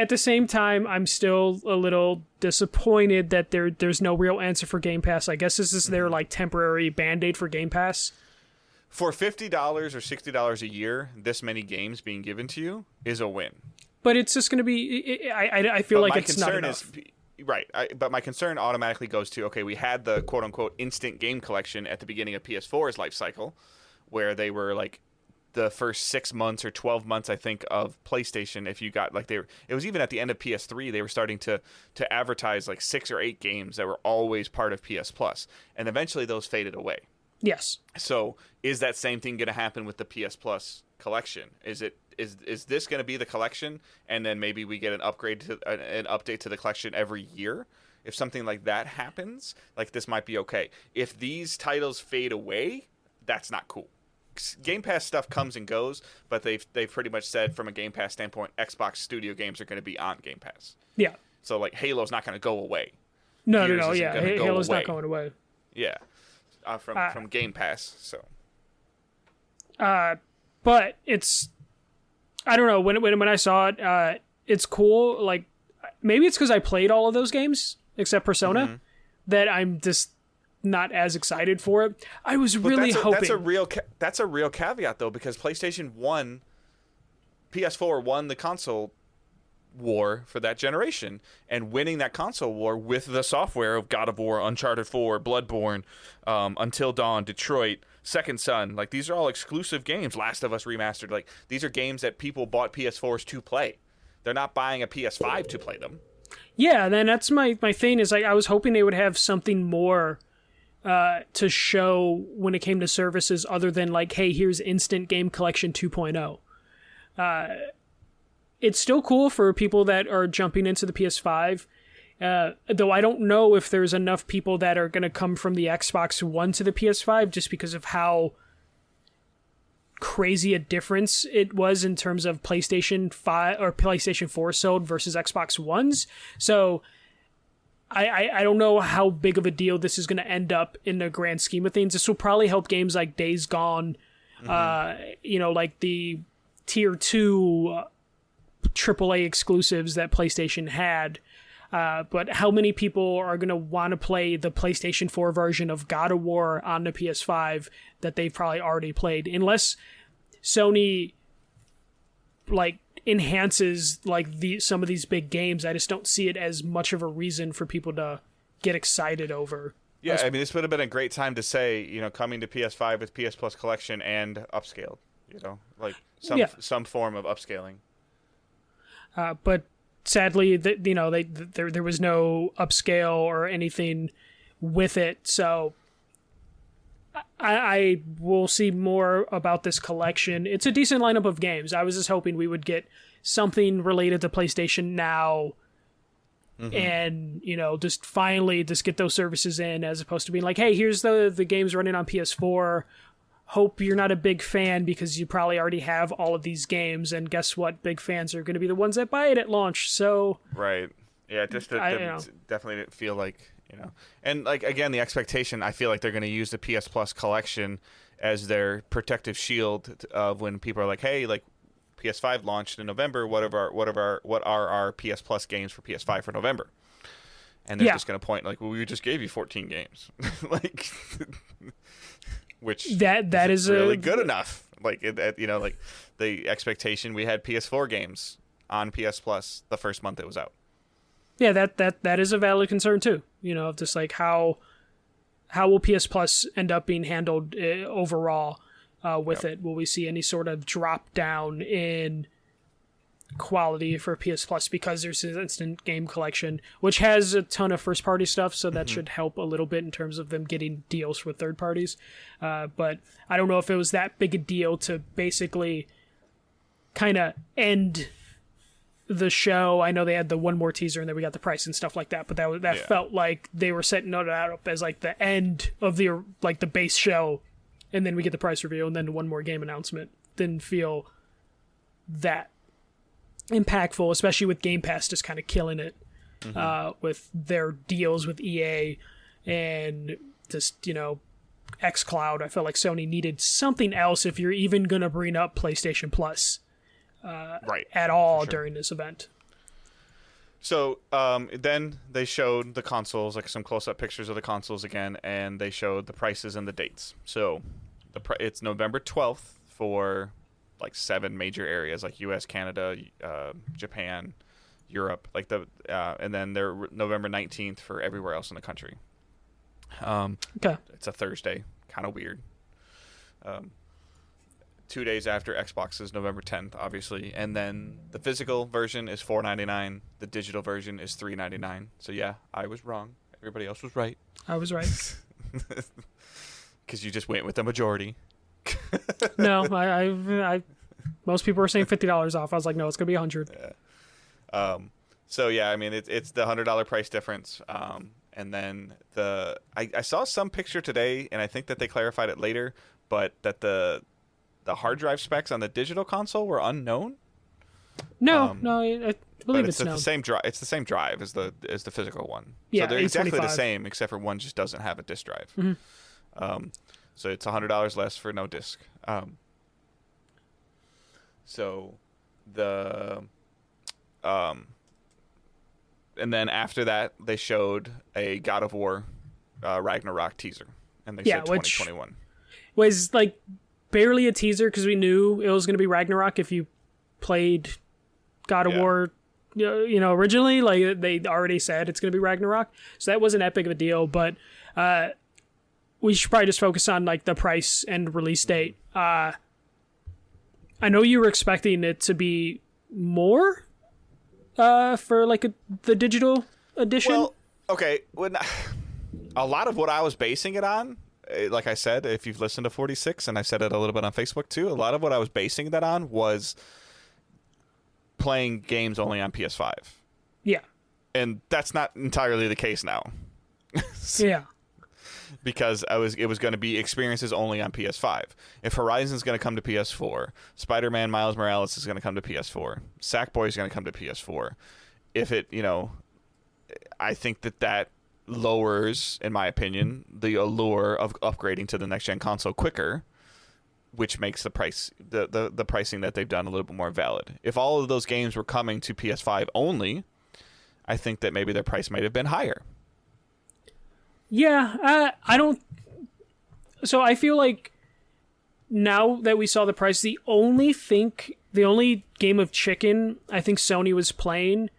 the same time, I'm still a little disappointed that there's no real answer for Game Pass. I guess this is their like temporary Band-Aid for Game Pass. For $50 or $60 a year, this many games being given to you is a win. But it's just going to be... I feel like it's not enough. Right, but my concern automatically goes to, okay, we had the quote-unquote instant game collection at the beginning of PS4's life cycle, where they were like the first 6 months or 12 months, I think, of PlayStation. If you got like it was even at the end of PS3, they were starting to advertise like 6 or 8 games that were always part of PS Plus, and eventually those faded away. Yes. So is that same thing going to happen with the PS Plus collection? Is this going to be the collection, and then maybe we get an update to the collection every year? If something like that happens, like this might be okay. If these titles fade away, that's not cool. Game Pass stuff comes and goes, but they've pretty much said from a Game Pass standpoint, Xbox Studio games are going to be on Game Pass. Yeah. So like Halo's not going to go away. No. Yeah, Halo's not going away. Yeah. From Game Pass, so. But it's, I don't know, when I saw it, it's cool. Like, maybe it's because I played all of those games except Persona that I'm just not as excited for it. I was really hoping. That's a real caveat though, because PS4 won the console war for that generation, and winning that console war with the software of God of War, Uncharted 4, Bloodborne, Until Dawn, Detroit, Second Son, like these are all exclusive games. Last of Us Remastered, like these are games that people bought PS4s to play. They're not buying a PS5 to play them. Yeah, then that's my thing is like I was hoping they would have something more to show when it came to services other than like, hey, here's Instant Game Collection 2.0. It's still cool for people that are jumping into the PS5, though I don't know if there's enough people that are going to come from the Xbox One to the PS5 just because of how crazy a difference it was in terms of PlayStation 5 or PlayStation 4 sold versus Xbox Ones. So I don't know how big of a deal this is going to end up in the grand scheme of things. This will probably help games like Days Gone, like the Tier 2 AAA exclusives that PlayStation had. But how many people are going to want to play the PlayStation 4 version of God of War on the PS5 that they've probably already played? Unless Sony like enhances like some of these big games, I just don't see it as much of a reason for people to get excited over. Yeah, I mean, this would have been a great time to say, coming to PS5 with PS Plus Collection and upscaled. like Yeah. some form of upscaling. But sadly, there was no upscale or anything with it, so I will see more about this collection. It's a decent lineup of games. I was just hoping we would get something related to PlayStation Now, and just finally just get those services in, as opposed to being like, hey, here's the games running on PS4. Hope you're not a big fan because you probably already have all of these games, and guess what? Big fans are going to be the ones that buy it at launch. So right, yeah, just definitely didn't feel like, and like again, the expectation, I feel like they're going to use the PS Plus collection as their protective shield of when people are like, hey, like PS5 launched in November. What are our PS Plus games for PS5 for November? And they're just going to point like, well, we just gave you 14 games, like. Which that is really good enough. Like like the expectation, we had PS4 games on PS Plus the first month it was out. Yeah, that is a valid concern too. Just like how will PS Plus end up being handled overall with it? Will we see any sort of drop down in quality for PS Plus because there's an instant game collection, which has a ton of first party stuff, so that should help a little bit in terms of them getting deals with third parties. But I don't know if it was that big a deal to basically kind of end the show. I know they had the one more teaser and then we got the price and stuff like that, but that felt like they were setting that up as like the end of the base show, and then we get the price reveal and then one more game announcement. Didn't feel that impactful, especially with Game Pass just kind of killing it with their deals with EA and just xCloud. I felt like Sony needed something else if you're even going to bring up PlayStation Plus at all during this event. So then they showed the consoles, like some close-up pictures of the consoles again, and they showed the prices and the dates. So it's November 12th for like 7 major areas like US, Canada, Japan, Europe, like and then they're November 19th for everywhere else in the country. Okay. It's a Thursday, kind of weird. 2 days after Xbox is November 10th, obviously, and then the physical version is $4.99. The digital version is $3.99. So yeah, I was wrong. Everybody else was right. I was right. Because you just went with the majority. No, I most people were saying $50 off. I was like, no, it's gonna be $100. Yeah. So yeah, I mean it's the $100 price difference. And then I saw some picture today, and I think that they clarified it later, but that the hard drive specs on the digital console were unknown. No, I believe it's known. The same drive. It's the same drive as the physical one. Yeah, so they're exactly the 825. same, except for one just doesn't have a disk drive. Mm-hmm. So it's $100 less for no disc. So the and then after that they showed a God of War Ragnarok teaser, and they said 2021. Was like barely a teaser because we knew it was going to be Ragnarok if you played God of War, originally. Like they already said it's going to be Ragnarok, so that wasn't that big of a deal. But we should probably just focus on like the price and release date. I know you were expecting it to be more for like the digital edition. Well, okay, a lot of what I was basing it on, like I said, if you've listened to 46, and I said it a little bit on Facebook too, a lot of what I was basing that on was playing games only on PS5. Yeah. And that's not entirely the case now. Yeah. Because it was going to be experiences only on PS5. If Horizon's going to come to PS4, Spider-Man Miles Morales is going to come to PS4, Sackboy is going to come to PS4. If it, I think that lowers, in my opinion, the allure of upgrading to the next-gen console quicker, which makes the price, the pricing that they've done a little bit more valid. If all of those games were coming to PS5 only, I think that maybe their price might have been higher. Yeah, I don't. So I feel like now that we saw the price, the only game of chicken I think Sony was playing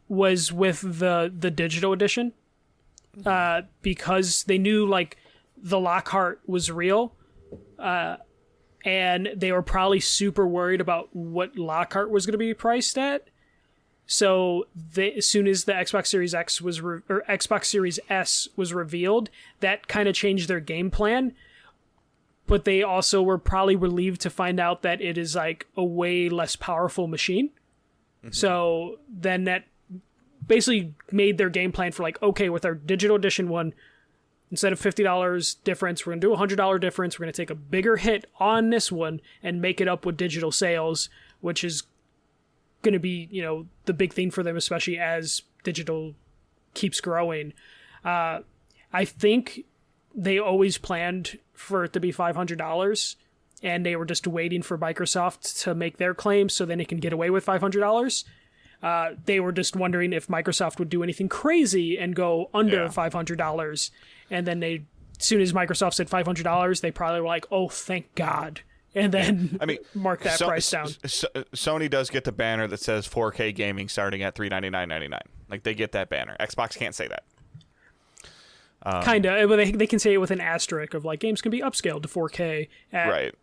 was with the digital edition, because they knew like the Lockhart was real, and they were probably super worried about what Lockhart was going to be priced at. So as soon as the Xbox Series X was or Xbox Series S was revealed, that kind of changed their game plan. But they also were probably relieved to find out that it is like a way less powerful machine. Mm-hmm. So then that basically made their game plan for like, okay, with our digital edition one, instead of $50 difference, we're going to do a $100 difference. We're going to take a bigger hit on this one and make it up with digital sales, which is going to be, the big thing for them, especially as digital keeps growing. I think they always planned for it to be $500, and they were just waiting for Microsoft to make their claim so then it can get away with $500. They were just wondering if Microsoft would do anything crazy and go under $500. And then as soon as Microsoft said $500, they probably were like, oh, thank God. And then mark that price down. Sony does get the banner that says 4K gaming starting at $399.99. Like, they get that banner. Xbox can't say that. Kind of, but they can say it with an asterisk of like games can be upscaled to 4K at right.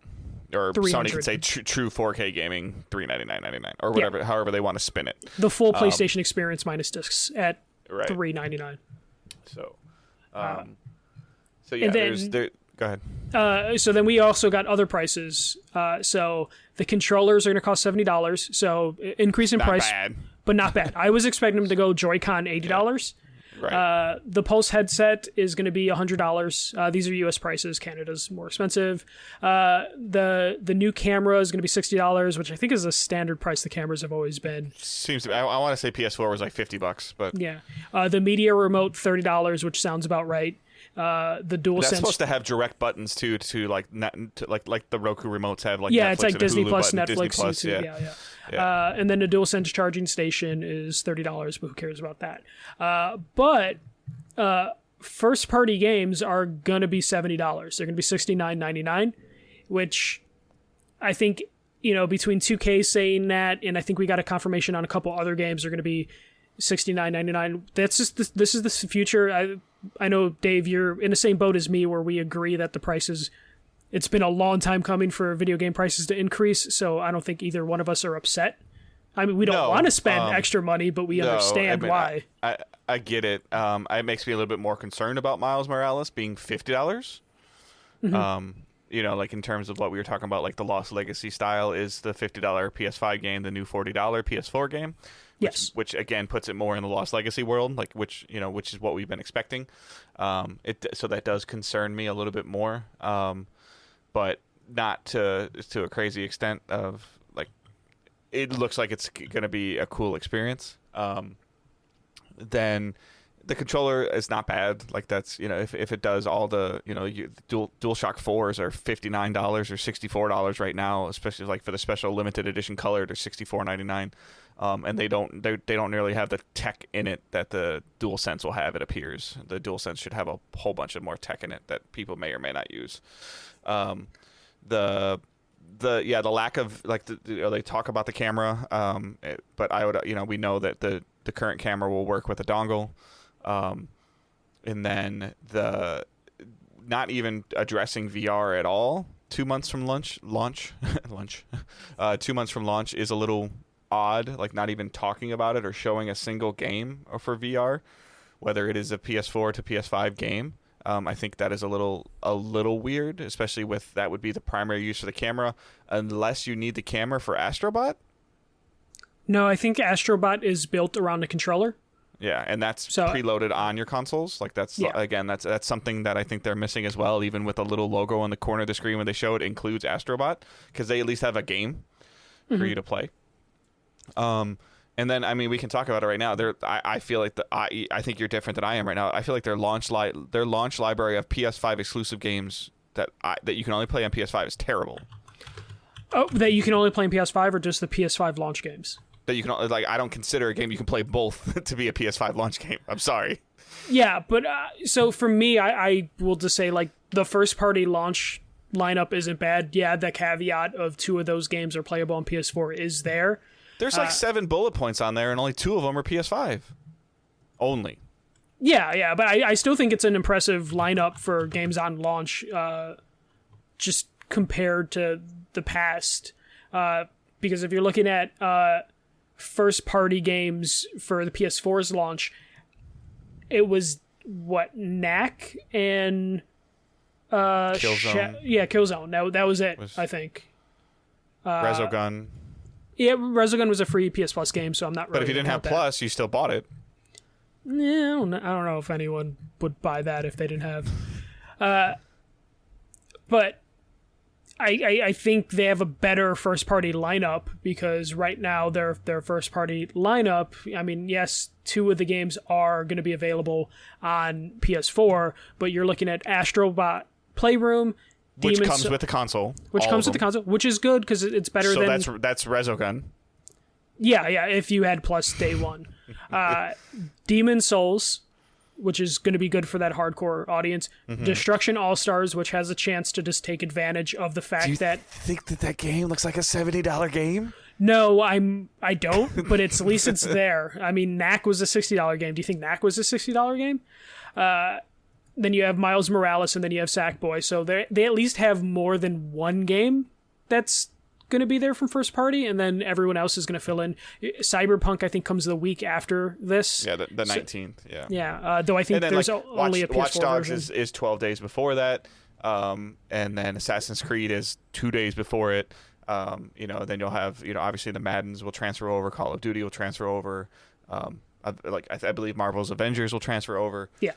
Or 300. Sony can say true 4K gaming $399.99 or whatever, however they want to spin it. The full PlayStation experience minus discs at $399. So, yeah, go ahead. So then we also got other prices. So the controllers are going to cost $70. So increase in price, but not bad. I was expecting them to go Joy-Con $80. Right. The Pulse headset is going to be $100. These are U.S. prices. Canada's more expensive. The new camera is going to be $60, which I think is a standard price the cameras have always been. Seems to be. I want to say PS4 was like $50, but yeah. The media remote $30, which sounds about right. The DualSense. That's supposed to have direct buttons too, to like the Roku remotes have. Like yeah, Netflix it's like Disney Plus, Netflix, Disney Plus, YouTube. Yeah. And then the DualSense charging station is $30, but who cares about that? But first party games are gonna be $70. They're gonna be $69.99, which I think between 2K saying that, and I think we got a confirmation on a couple other games are gonna be $69.99. That's just this is the future. I know, Dave, you're in the same boat as me where we agree that the prices, it's been a long time coming for video game prices to increase, so I don't think either one of us are upset. I mean, we don't want to spend extra money, but we understand why. I get it. It makes me a little bit more concerned about Miles Morales being $50. Mm-hmm. Like in terms of what we were talking about, like the Lost Legacy style is the $50 PS5 game, the new $40 PS4 game. Which again puts it more in the Lost Legacy world, like which is what we've been expecting. So that does concern me a little bit more, but not to a crazy extent of like it looks like it's going to be a cool experience. Then the controller is not bad. Like that's if it does all the DualShock 4s are $59 or $64 right now, especially like for the special limited edition color, they're $64.99. And they don't nearly have the tech in it that the DualSense will have. It appears the DualSense should have a whole bunch of more tech in it that people may or may not use. The lack of they talk about the camera, but I would we know that the current camera will work with a dongle, and then the not even addressing VR at all 2 months from launch 2 months from launch is a little odd, like not even talking about it or showing a single game for VR, whether it is a PS4 to PS5 game. I think that is a little weird, especially with that would be the primary use for the camera, unless you need the camera for Astrobot. No, I think Astrobot is built around the controller. Yeah, and that's preloaded on your consoles. Like that's again, that's something that I think they're missing as well. Even with the little logo on the corner of the screen when they show it includes Astrobot, because they at least have a game for you to play. And then I mean we can talk about it right now. I feel like I think you're different than I am right now. I feel like their launch library of PS5 exclusive games that you can only play on PS5 is terrible. Oh, that you can only play on PS5 or just the PS5 launch games? That you can I don't consider a game you can play both to be a PS5 launch game. I'm sorry. Yeah, but so for me, I will just say like the first party launch lineup isn't bad. Yeah, the caveat of 2 of those games are playable on PS4 is there. There's like 7 bullet points on there, and only 2 of them are PS5. Only. Yeah, but I still think it's an impressive lineup for games on launch. Just compared to the past. Because if you're looking at first-party games for the PS4's launch, it was, Knack and... Killzone. Killzone. That was it, I think. Resogun. Yeah, Resogun was a free PS Plus game, so I'm not really... But if you didn't have Plus, you still bought it. Yeah, I don't know if anyone would buy that if they didn't have... but I think they have a better first-party lineup, because right now their first-party lineup, I mean, yes, 2 of the games are going to be available on PS4, but you're looking at Astrobot Playroom, Which comes with the console. Which is good, because it's better than... So that's Resogun. Yeah, if you had Plus day one. Demon Souls, which is going to be good for that hardcore audience. Mm-hmm. Destruction All-Stars, which has a chance to just take advantage of the fact that... think that game looks like a $70 game? No, I don't, but at least it's there. I mean, Knack was a $60 game. Do you think Knack was a $60 game? Then you have Miles Morales, and then you have Sackboy. So they at least have more than one game that's going to be there from first party, and then everyone else is going to fill in. Cyberpunk, I think, comes the week after this. Yeah, the 19th. Yeah, though I think there's only a PS4 Watch Dogs version. is 12 days before that, and then Assassin's Creed is 2 days before it. Then you'll have, obviously the Maddens will transfer over, Call of Duty will transfer over. I believe Marvel's Avengers will transfer over. Yeah.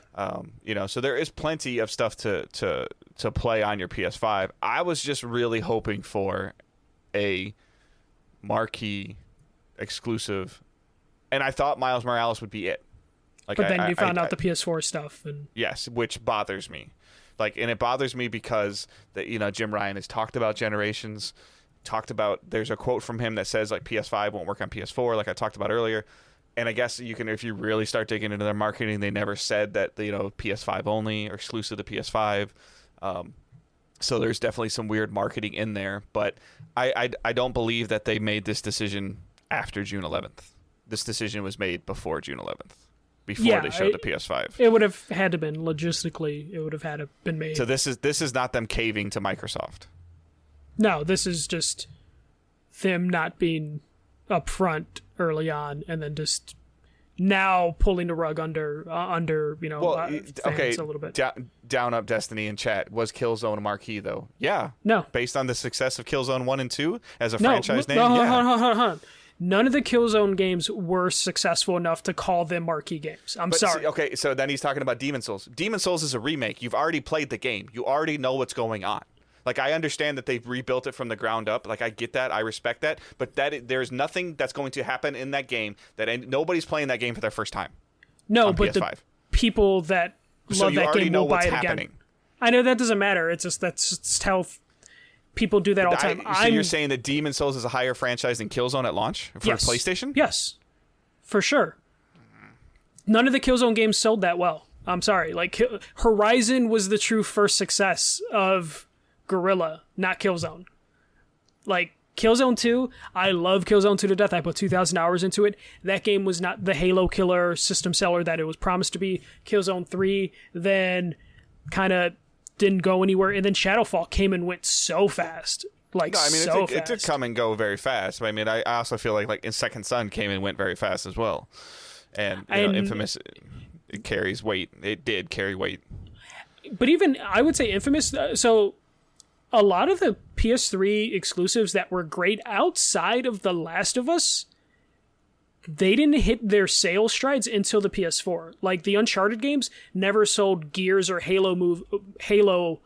So there is plenty of stuff to play on your PS5. I was just really hoping for a marquee exclusive, and I thought Miles Morales would be it. But then you found out the PS4 stuff, and yes, which bothers me. And it bothers me because Jim Ryan has talked about generations. There's a quote from him that says PS5 won't work on PS4, like I talked about earlier. And I guess you can, if you really start digging into their marketing, they never said that PS5 only or exclusive to PS5. So there's definitely some weird marketing in there. But I don't believe that they made this decision after June 11th. This decision was made before June 11th, before they showed the PS5. It would have had to been logistically. It would have had to been made. So this is not them caving to Microsoft. No, this is just them not being upfront early on, and then just now pulling the rug under fans a little bit. Down Up Destiny in chat, was Killzone a marquee though? Yeah. No. Based on the success of Killzone 1 and 2 as a franchise name? No. None of the Killzone games were successful enough to call them marquee games. I'm sorry. Okay, so then he's talking about Demon Souls. Demon Souls is a remake. You've already played the game. You already know what's going on. I understand that they've rebuilt it from the ground up. I get that. I respect that. But there's nothing that's going to happen in that game that nobody's playing that game for their first time. No, but PS5. The people that love that game will buy it again. I know that doesn't matter. It's just that's how people do that all the time. So you're saying that Demon Souls is a higher franchise than Killzone at launch for PlayStation? Yes, for sure. None of the Killzone games sold that well. I'm sorry. Horizon was the true first success of Guerrilla, not Killzone. Killzone 2, I love Killzone 2 to death. I put 2,000 hours into it. That game was not the Halo killer system seller that it was promised to be. Killzone 3 then kind of didn't go anywhere, and then Shadowfall came and went so fast. It did come and go very fast. I also feel like Second Son came and went very fast as well. And Infamous, it carries weight. It did carry weight. But even, I would say Infamous, so a lot of the PS3 exclusives that were great outside of The Last of Us, they didn't hit their sales strides until the PS4. The Uncharted games never sold Gears or Halo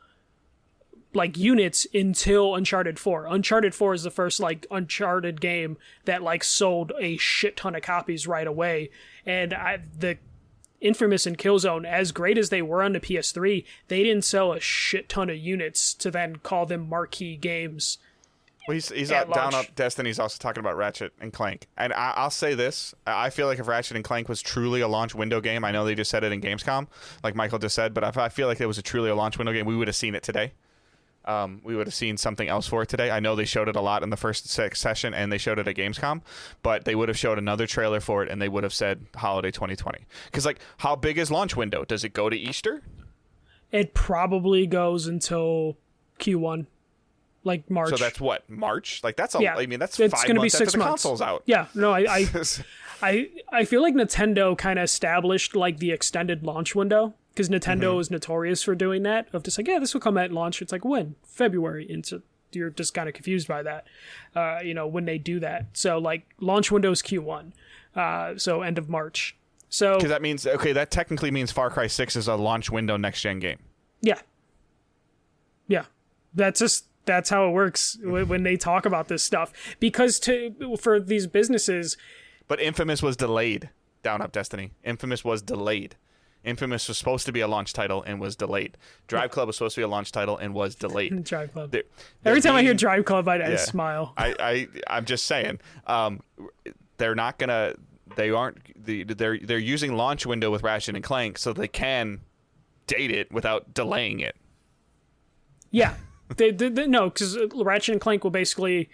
units until Uncharted 4. Uncharted 4 is the first Uncharted game that sold a shit ton of copies right away. And the Infamous and Killzone, as great as they were on the PS3, they didn't sell a shit ton of units to then call them marquee games. Well, he's Down Up Destiny's also talking about Ratchet and Clank. And I'll say this. I feel like if Ratchet and Clank was truly a launch window game, I know they just said it in Gamescom, like Michael just said, but I feel like it was truly a launch window game, we would have seen it today. We would have seen something else for it today. I know they showed it a lot in the first session, and they showed it at Gamescom, but they would have showed another trailer for it, and they would have said holiday 2020. Because, how big is launch window? Does it go to Easter? It probably goes until Q1. like March. So that's what, March? Like that's Yeah. I mean, that's It's 5 gonna be months 6 after the months. console's out. Yeah, no, I feel like Nintendo kind of established like the extended launch window, because Nintendo is notorious for doing that, of just like, yeah, this will come at launch. It's like, when? February. And so you're just kind of confused by that, when they do that. So like launch window is Q1, so end of March. So Because that means, okay, that technically means Far Cry 6 is a launch window next gen game. yeah, that's how it works when they talk about this stuff, because for these businesses. But Infamous was delayed. Down Up Destiny. Infamous was delayed. Infamous was supposed to be a launch title and was delayed. Drive Club was supposed to be a launch title and was delayed. Drive Club. They're Every time I hear being- Drive Club, I smile. I'm just saying. They're not gonna. They aren't. They're using launch window with Ratchet and Clank, so they can date it without delaying it. Yeah, no, because Ratchet and Clank will basically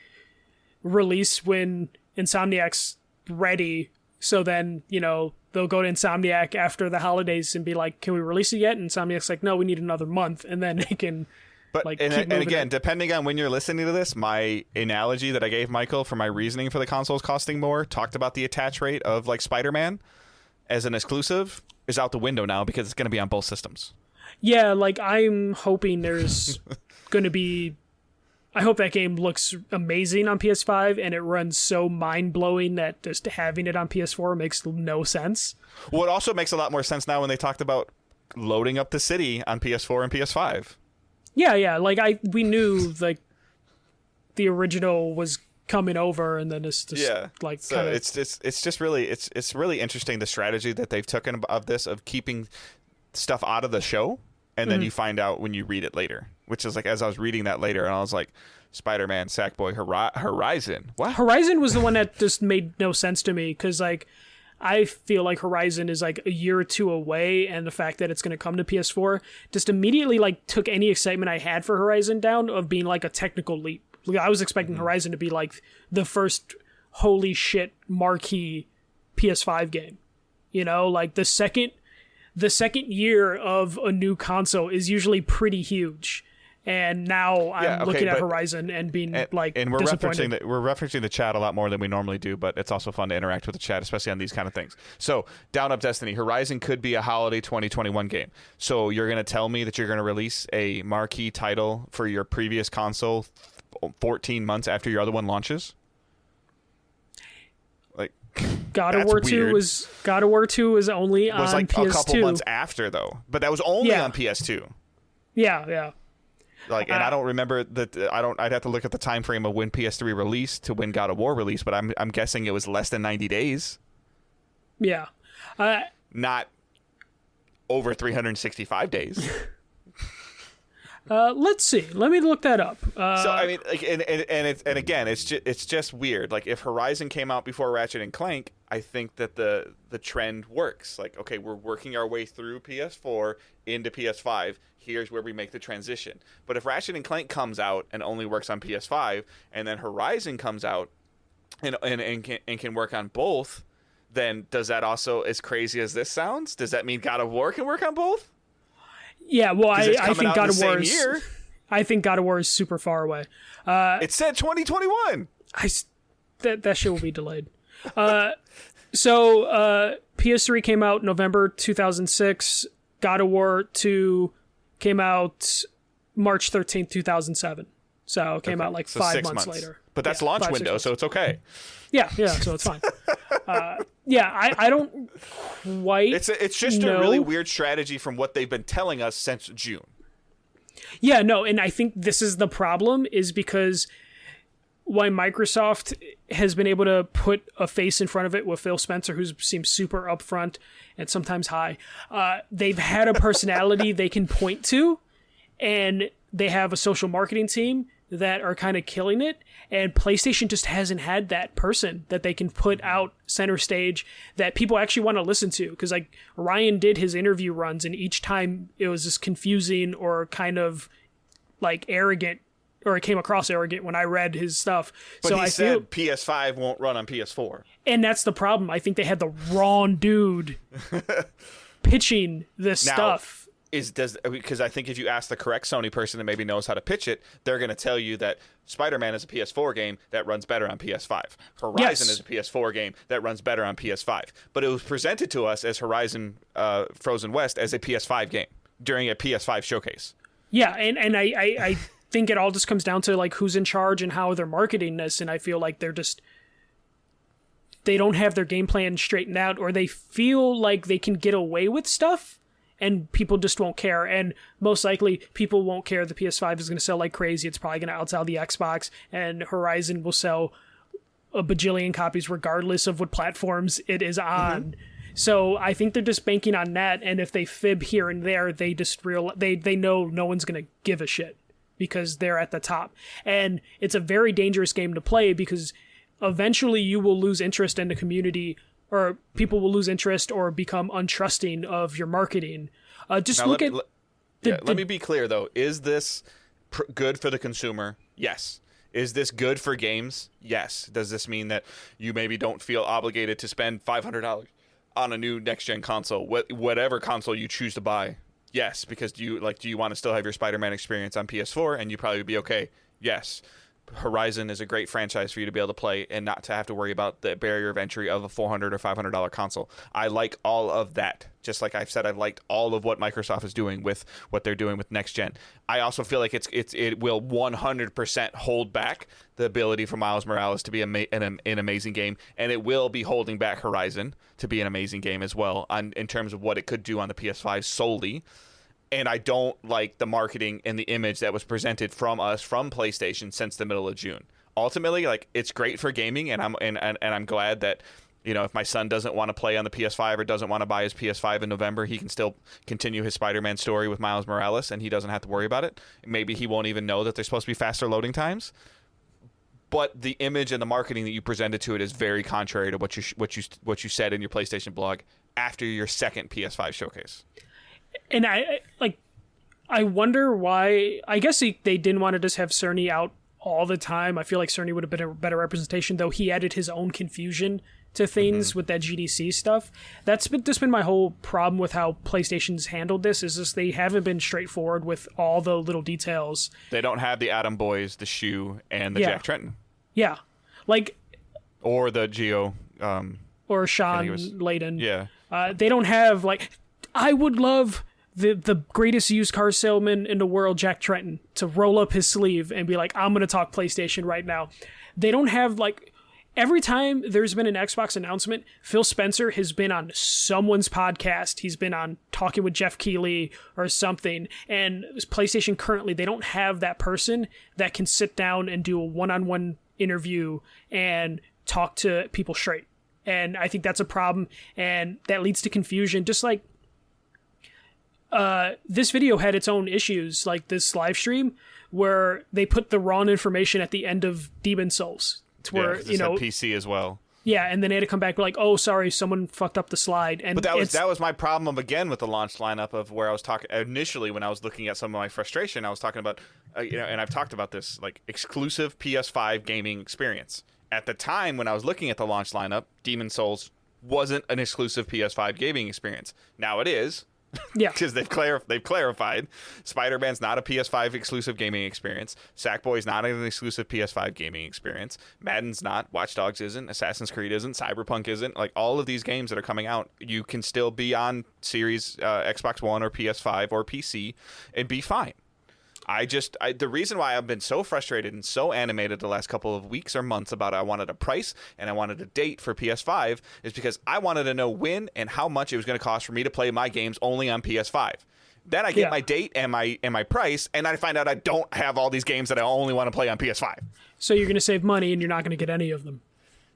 release when Insomniac's ready. So then, they'll go to Insomniac after the holidays and be like, "Can we release it yet?" And Insomniac's like, "No, we need another month," and then they can. But keep and moving again, it. depending on when you're listening to this, my analogy that I gave Michael for my reasoning for the consoles costing more talked about the attach rate of like Spider-Man as an exclusive is out the window now because it's going to be on both systems. Yeah, like I'm hoping there's going to be. I hope that game looks amazing on PS5 and it runs so mind-blowing that just having it on PS4 makes no sense. Well, it also makes a lot more sense now when they talked about loading up the city on PS4 and PS5. Yeah, like we knew like the original was coming over, and then it's just like so kinda... it's just really it's really interesting the strategy that they've taken of this, of keeping stuff out of the show, and then you find out when you read it later, which is like, as I was reading that later, and I was like, Spider-Man, Sackboy, Horizon. What? Horizon was the one that just made no sense to me, because like I feel like Horizon is like a year or two away, and the fact that it's going to come to PS4 just immediately like took any excitement I had for Horizon down, of being like a technical leap. Like, I was expecting Horizon to be like the first holy shit marquee PS5 game. Like the second year of a new console is usually pretty huge. And now I'm looking at Horizon and being and we're disappointed. we're referencing the chat a lot more than we normally do, but it's also fun to interact with the chat, especially on these kind of things. So, Down Up Destiny, Horizon could be a holiday 2021 game. So you're going to tell me that you're going to release a marquee title for your previous console 14 months after your other one launches? Like, God of War 2 was only on like PS2. a couple months after though, but that was only on PS2. Yeah. Like, and I don't remember that. I'd have to look at the time frame of when PS3 released to when God of War released, but I'm guessing it was less than 90 days. Yeah. Not over 365 days. Let's see. Let me look that up. So I mean, like, and again, it's just weird. Like, if Horizon came out before Ratchet and Clank, I think that the trend works. Like, okay, we're working our way through PS4 into PS5. Here's where we make the transition. But if Ratchet and Clank comes out and only works on PS5, and then Horizon comes out and can work on both, then does that also, as crazy as this sounds, does that mean God of War can work on both? Yeah, well, I think God of War year. I think God of War is super far away. It said 2021. That shit will be delayed. So PS3 came out November 2006. God of War 2 came out March 13th, 2007. So it came out like 5 months later. But that's launch window, so it's okay. Yeah, so it's fine. I don't quite. It's just a really weird strategy from what they've been telling us since June. Yeah, no, and I think this is the problem, is because why Microsoft has been able to put a face in front of it with Phil Spencer, who seems super upfront and sometimes high. They've had a personality they can point to, and they have a social marketing team that are kind of killing it, and PlayStation just hasn't had that person that they can put out center stage that people actually want to listen to. Because like Ryan did his interview runs, and each time it was just confusing or kind of like arrogant, or it came across arrogant when I read his stuff. But so he said PS5 won't run on PS4. And that's the problem. I think they had the wrong dude pitching this stuff. because I think if you ask the correct Sony person that maybe knows how to pitch it, they're going to tell you that Spider-Man is a PS4 game that runs better on PS5. Horizon is a PS4 game that runs better on PS5. But it was presented to us as Horizon Frozen West as a PS5 game during a PS5 showcase. Yeah, and I think it all just comes down to like who's in charge and how they're marketing this, and I feel like they don't have their game plan straightened out, or they feel like they can get away with stuff and people just won't care. And most likely people won't care. The PS5 is going to sell like crazy. It's probably going to outsell the Xbox, and Horizon will sell a bajillion copies regardless of what platforms it is on. Mm-hmm. So I think they're just banking on that, and if they fib here and there, they just they know no one's going to give a shit because they're at the top. And it's a very dangerous game to play because eventually you will lose interest in the community, or people will lose interest or become untrusting of your marketing. Just now, let me be clear, though. Is this good for the consumer? Yes. Is this good for games? Yes. Does this mean that you maybe don't feel obligated to spend $500 on a new next-gen console, whatever console you choose to buy? Yes, because do you want to still have your Spider-Man experience on PS4 and you probably be okay? Yes. Horizon is a great franchise for you to be able to play and not to have to worry about the barrier of entry of a $400 or $500 console. I like all of that. Just like I've said, I've liked all of what Microsoft is doing with what they're doing with next gen. I also feel like it will 100% hold back the ability for Miles Morales to be an amazing game, and it will be holding back Horizon to be an amazing game as well in terms of what it could do on the PS5 solely. And I don't like the marketing and the image that was presented from PlayStation since the middle of June. Ultimately, like, it's great for gaming, and I'm glad that, you know, if my son doesn't want to play on the PS5 or doesn't want to buy his PS5 in November, he can still continue his Spider-Man story with Miles Morales, and he doesn't have to worry about it. Maybe he won't even know that there's supposed to be faster loading times. But the image and the marketing that you presented to it is very contrary to what you said in your PlayStation blog after your second PS5 showcase. And I wonder why. I guess they didn't want to just have Cerny out all the time. I feel like Cerny would have been a better representation, though he added his own confusion to things with that GDC stuff. That's been my whole problem with how PlayStation's handled this, is just they haven't been straightforward with all the little details. They don't have the Atom Boys, the Shoe, and the Jack Tretton. Yeah. Or the Geo. Or Sean Layden. Yeah. They don't have, I would love the greatest used car salesman in the world, Jack Tretton, to roll up his sleeve and be like, I'm going to talk PlayStation right now. They don't have, every time there's been an Xbox announcement, Phil Spencer has been on someone's podcast. He's been on Talking with Jeff Keighley or something. And PlayStation currently, they don't have that person that can sit down and do a one-on-one interview and talk to people straight. And I think that's a problem, and that leads to confusion. Just like this video had its own issues, like this live stream where they put the wrong information at the end of Demon Souls, to where PC as well. Yeah, and then they had to come back like, "Oh, sorry, someone fucked up the slide." And but that was my problem again with the launch lineup of where I was talking initially when I was looking at some of my frustration. I was talking about, and I've talked about this, exclusive PS5 gaming experience. At the time when I was looking at the launch lineup, Demon Souls wasn't an exclusive PS5 gaming experience. Now it is. Yeah, because they've clarified Spider-Man's not a PS5 exclusive gaming experience. Sackboy's not an exclusive PS5 gaming experience. Madden's not. Watch Dogs isn't. Assassin's Creed isn't. Cyberpunk isn't. All of these games that are coming out, you can still be on Series Xbox One or PS5 or PC and be fine. The reason why I've been so frustrated and so animated the last couple of weeks or months about I wanted a price and I wanted a date for PS5 is because I wanted to know when and how much it was going to cost for me to play my games only on PS5. Then I get my date and my price, and I find out I don't have all these games that I only want to play on PS5. So you're going to save money and you're not going to get any of them.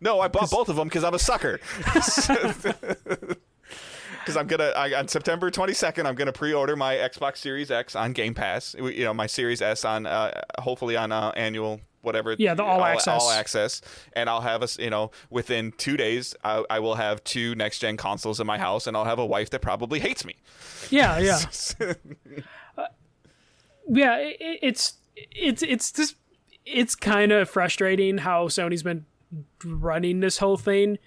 No, I bought both of them because I'm a sucker. Because on September 22nd, I'm gonna pre-order my Xbox Series X on Game Pass. My Series S on hopefully on annual whatever. Yeah, the all access. And I'll have within 2 days, I will have 2 next gen consoles in my house, and I'll have a wife that probably hates me. Yeah. It's just it's kind of frustrating how Sony's been running this whole thing.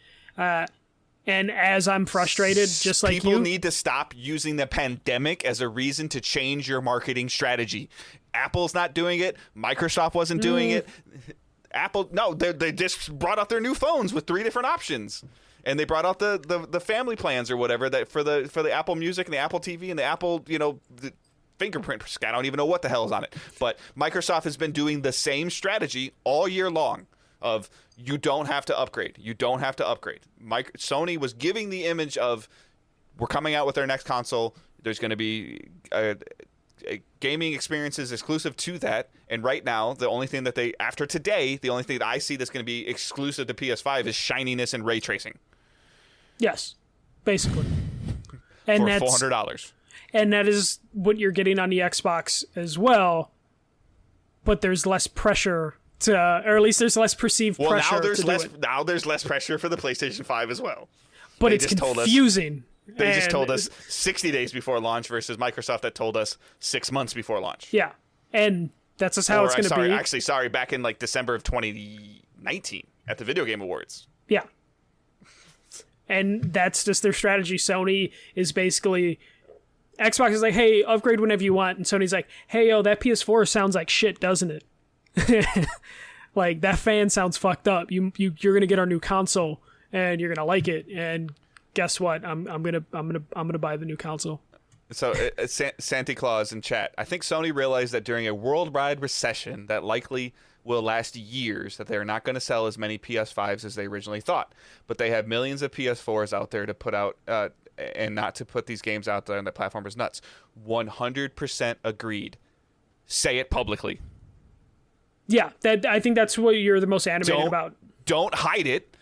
And as I'm frustrated, just like people you, need to stop using the pandemic as a reason to change your marketing strategy. Apple's not doing it. Microsoft wasn't doing it. Apple, no, they just brought out their new phones with 3 different options, and they brought out the family plans or whatever that for the Apple Music and the Apple TV and the Apple the fingerprint scan. I don't even know what the hell is on it, but Microsoft has been doing the same strategy all year long. Of you don't have to upgrade. You don't have to upgrade. Sony was giving the image of we're coming out with our next console. There's going to be a gaming experiences exclusive to that. And right now, the only thing that after today, the only thing that I see that's going to be exclusive to PS5 is shininess and ray tracing. Yes, basically. And for $400. And that is what you're getting on the Xbox as well. But there's less pressure. Or at least there's less perceived pressure. Now there's less pressure for the PlayStation 5 as well. But it's confusing. They just told us 60 days before launch versus Microsoft that told us 6 months before launch. Yeah, and that's just how it's going to be. Actually, back in like December of 2019 at the Video Game Awards. Yeah, and that's just their strategy. Sony is basically Xbox is like, hey, upgrade whenever you want, and Sony's like, hey, yo, that PS4 sounds like shit, doesn't it? Like that fan sounds fucked up. You're gonna get our new console and you're gonna like it. And guess what? I'm gonna buy the new console. So Santa Claus in chat. I think Sony realized that during a worldwide recession that likely will last years, that they're not going to sell as many PS5s as they originally thought. But they have millions of PS4s out there to put out, and not to put these games out there on the platform is nuts. 100% agreed. Say it publicly. Yeah, I think that's what you're the most animated about. Don't hide it,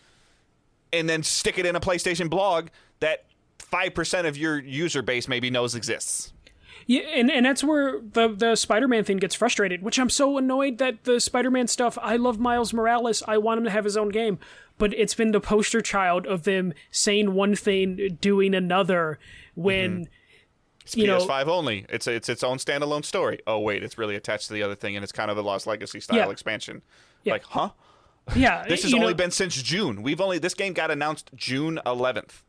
and then stick it in a PlayStation blog that 5% of your user base maybe knows exists. Yeah, and that's where the Spider-Man thing gets frustrated, which I'm so annoyed that the Spider-Man stuff, I love Miles Morales, I want him to have his own game, but it's been the poster child of them saying one thing, doing another, when... It's PS5 only. It's its own standalone story. Oh wait, it's really attached to the other thing, and it's kind of a Lost Legacy style expansion. Yeah. Like, huh? Yeah. This has only been since June. This game got announced June 11th,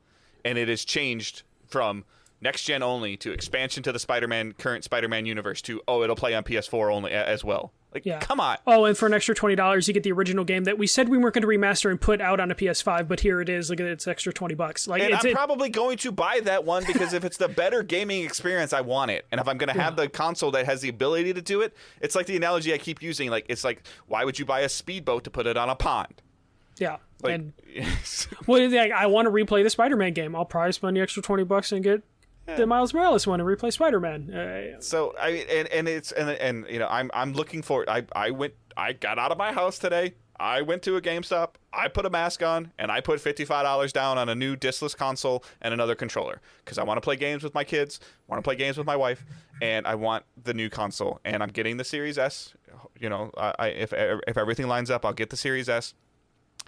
and it has changed from next gen only to expansion to the current Spider-Man universe to it'll play on PS4 only as well. Like, come on. Oh, and for an extra $20, you get the original game that we said we weren't going to remaster and put out on a PS5, but here it is. Look at it, it's extra $20. Like, and I'm probably going to buy that one because if it's the better gaming experience, I want it. And if I'm going to have the console that has the ability to do it, it's like the analogy I keep using. Like, it's like, why would you buy a speedboat to put it on a pond? Yeah. Like, I want to replay the Spider-Man game. I'll probably spend the extra $20 and get the Miles Morales one and replay Spider-Man. So I'm looking for. I got out of my house today. I went to a GameStop. I put a mask on and I put $55 down on a new discless console and another controller because I want to play games with my kids, want to play games with my wife, and I want the new console. And I'm getting the Series S. If everything lines up, I'll get the Series S.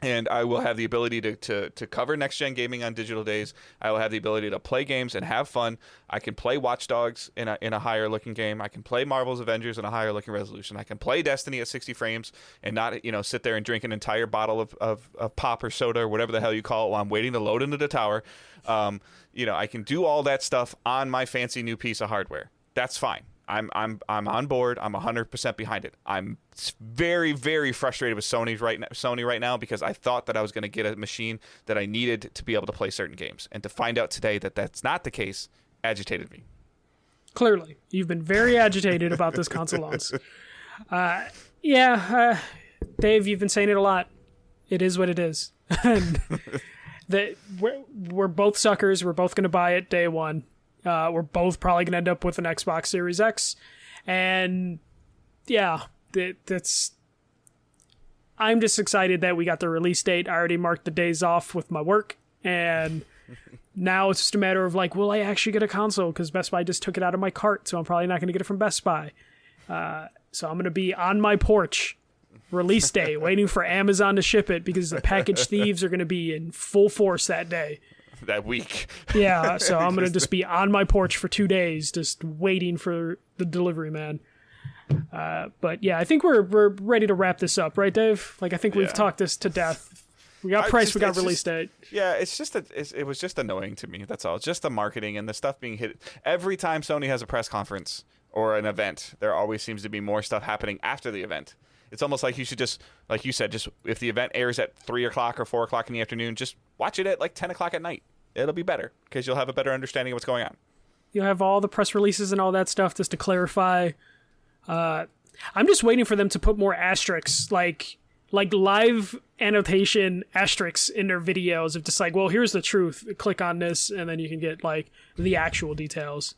And I will have the ability to cover next-gen gaming on digital days. I will have the ability to play games and have fun. I can play Watch Dogs in a higher-looking game. I can play Marvel's Avengers in a higher-looking resolution. I can play Destiny at 60 frames and not sit there and drink an entire bottle of pop or soda or whatever the hell you call it while I'm waiting to load into the tower. I can do all that stuff on my fancy new piece of hardware. That's fine. I'm on board. I'm 100% behind it. I'm very, very frustrated with Sony right now because I thought that I was going to get a machine that I needed to be able to play certain games, and to find out today that that's not the case agitated me. Clearly, you've been very agitated about this console launch. Dave, you've been saying it a lot. It is what it is. We're both suckers. We're both going to buy it day one. We're both probably going to end up with an Xbox Series X. And I'm just excited that we got the release date. I already marked the days off with my work. And now it's just a matter of like, will I actually get a console? Because Best Buy just took it out of my cart. So I'm probably not going to get it from Best Buy. So I'm going to be on my porch release day waiting for Amazon to ship it because the package thieves are going to be in full force that day. That week. Yeah, so I'm going to just be on my porch for 2 days just waiting for the delivery man. But yeah, I think we're ready to wrap this up, right, Dave? Like, I think we've talked this to death. We got price. We got release date. Yeah, it was just annoying to me. That's all. It's just the marketing and the stuff being hit. Every time Sony has a press conference or an event, there always seems to be more stuff happening after the event. It's almost like you should just, like you said, just if the event airs at 3 o'clock or 4 o'clock in the afternoon, just watch it at like 10 o'clock at night. It'll be better because you'll have a better understanding of what's going on. You'll have all the press releases and all that stuff just to clarify. I'm just waiting for them to put more asterisks, like live annotation asterisks in their videos of just like, well, here's the truth. Click on this, and then you can get like the actual details.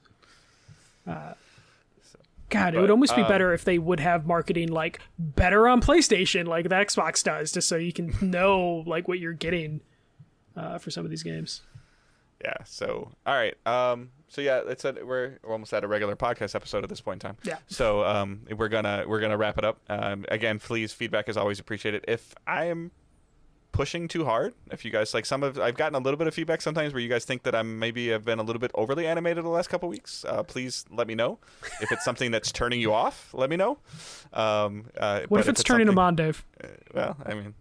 God, it would almost be better if they would have marketing like better on PlayStation, like the Xbox does, just so you can know like what you're getting for some of these games. Yeah. So all right. So yeah, we're almost at a regular podcast episode at this point in time. Yeah. So we're gonna wrap it up. Again, please, feedback is always appreciated. If I am pushing too hard, if you guys like I've gotten a little bit of feedback sometimes where you guys think that I maybe have been a little bit overly animated the last couple weeks. Please let me know. If it's something that's turning you off, let me know. What if it's turning them on, Dave? Well, I mean,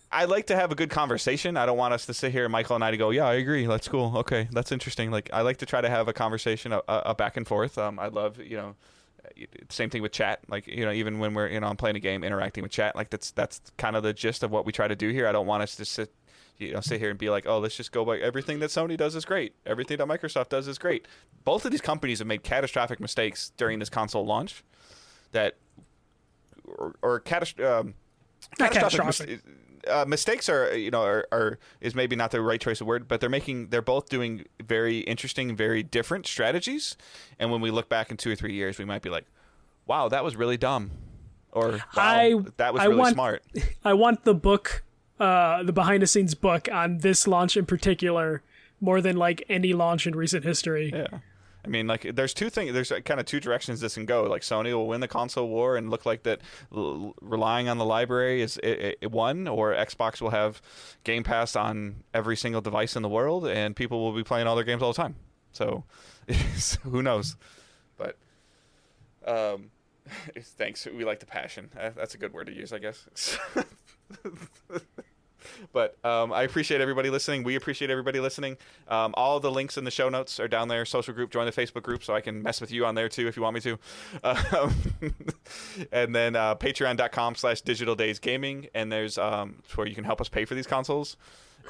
I like to have a good conversation. I don't want us to sit here, Michael and I, to go, yeah, I agree. That's cool. Okay, that's interesting. Like, I like to try to have a conversation, a back and forth. I love, same thing with chat. Like, even when we're, I'm playing a game, interacting with chat. Like, that's kind of the gist of what we try to do here. I don't want us to sit here and be like, oh, let's just go by everything that Sony does is great. Everything that Microsoft does is great. Both of these companies have made catastrophic mistakes during this console launch that, or catastrophic. Mistakes are is maybe not the right choice of word, but they're both doing very interesting, very different strategies. And when we look back in 2 or 3 years, we might be like, wow, that was really dumb. Or wow, that was really smart. I want the book, the behind the scenes book on this launch in particular, more than like any launch in recent history. Yeah. I mean, like, there's kind of two directions this can go. Like, Sony will win the console war and look like that relying on the library is it won, or Xbox will have Game Pass on every single device in the world, and people will be playing all their games all the time. So, who knows? But, thanks. We like the passion. That's a good word to use, I guess. But I appreciate everybody listening. We appreciate everybody listening. All the links in the show notes are down there. Social group, join the Facebook group so I can mess with you on there too if you want me to. And then patreon.com/digitaldaysgaming. And there's where you can help us pay for these consoles.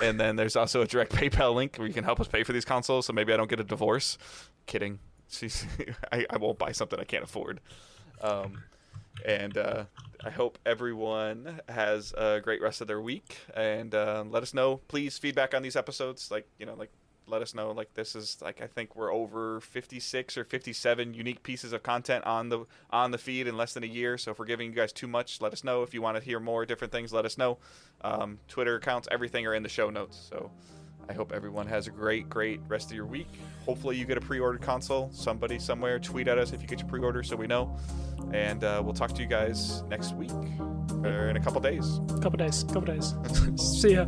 And then there's also a direct PayPal link where you can help us pay for these consoles so maybe I don't get a divorce. Kidding. I won't buy something I can't afford. And I hope everyone has a great rest of their week. And let us know, please, feedback on these episodes. Let us know. Like, this is I think we're over 56 or 57 unique pieces of content on the feed in less than a year. So if we're giving you guys too much, let us know. If you want to hear more different things, let us know. Twitter accounts, everything are in the show notes. So I hope everyone has a great rest of your week. Hopefully you get a pre-ordered console. Somebody somewhere tweet at us if you get your pre-order so we know. And we'll talk to you guys next week or in a couple days. Couple days. See ya.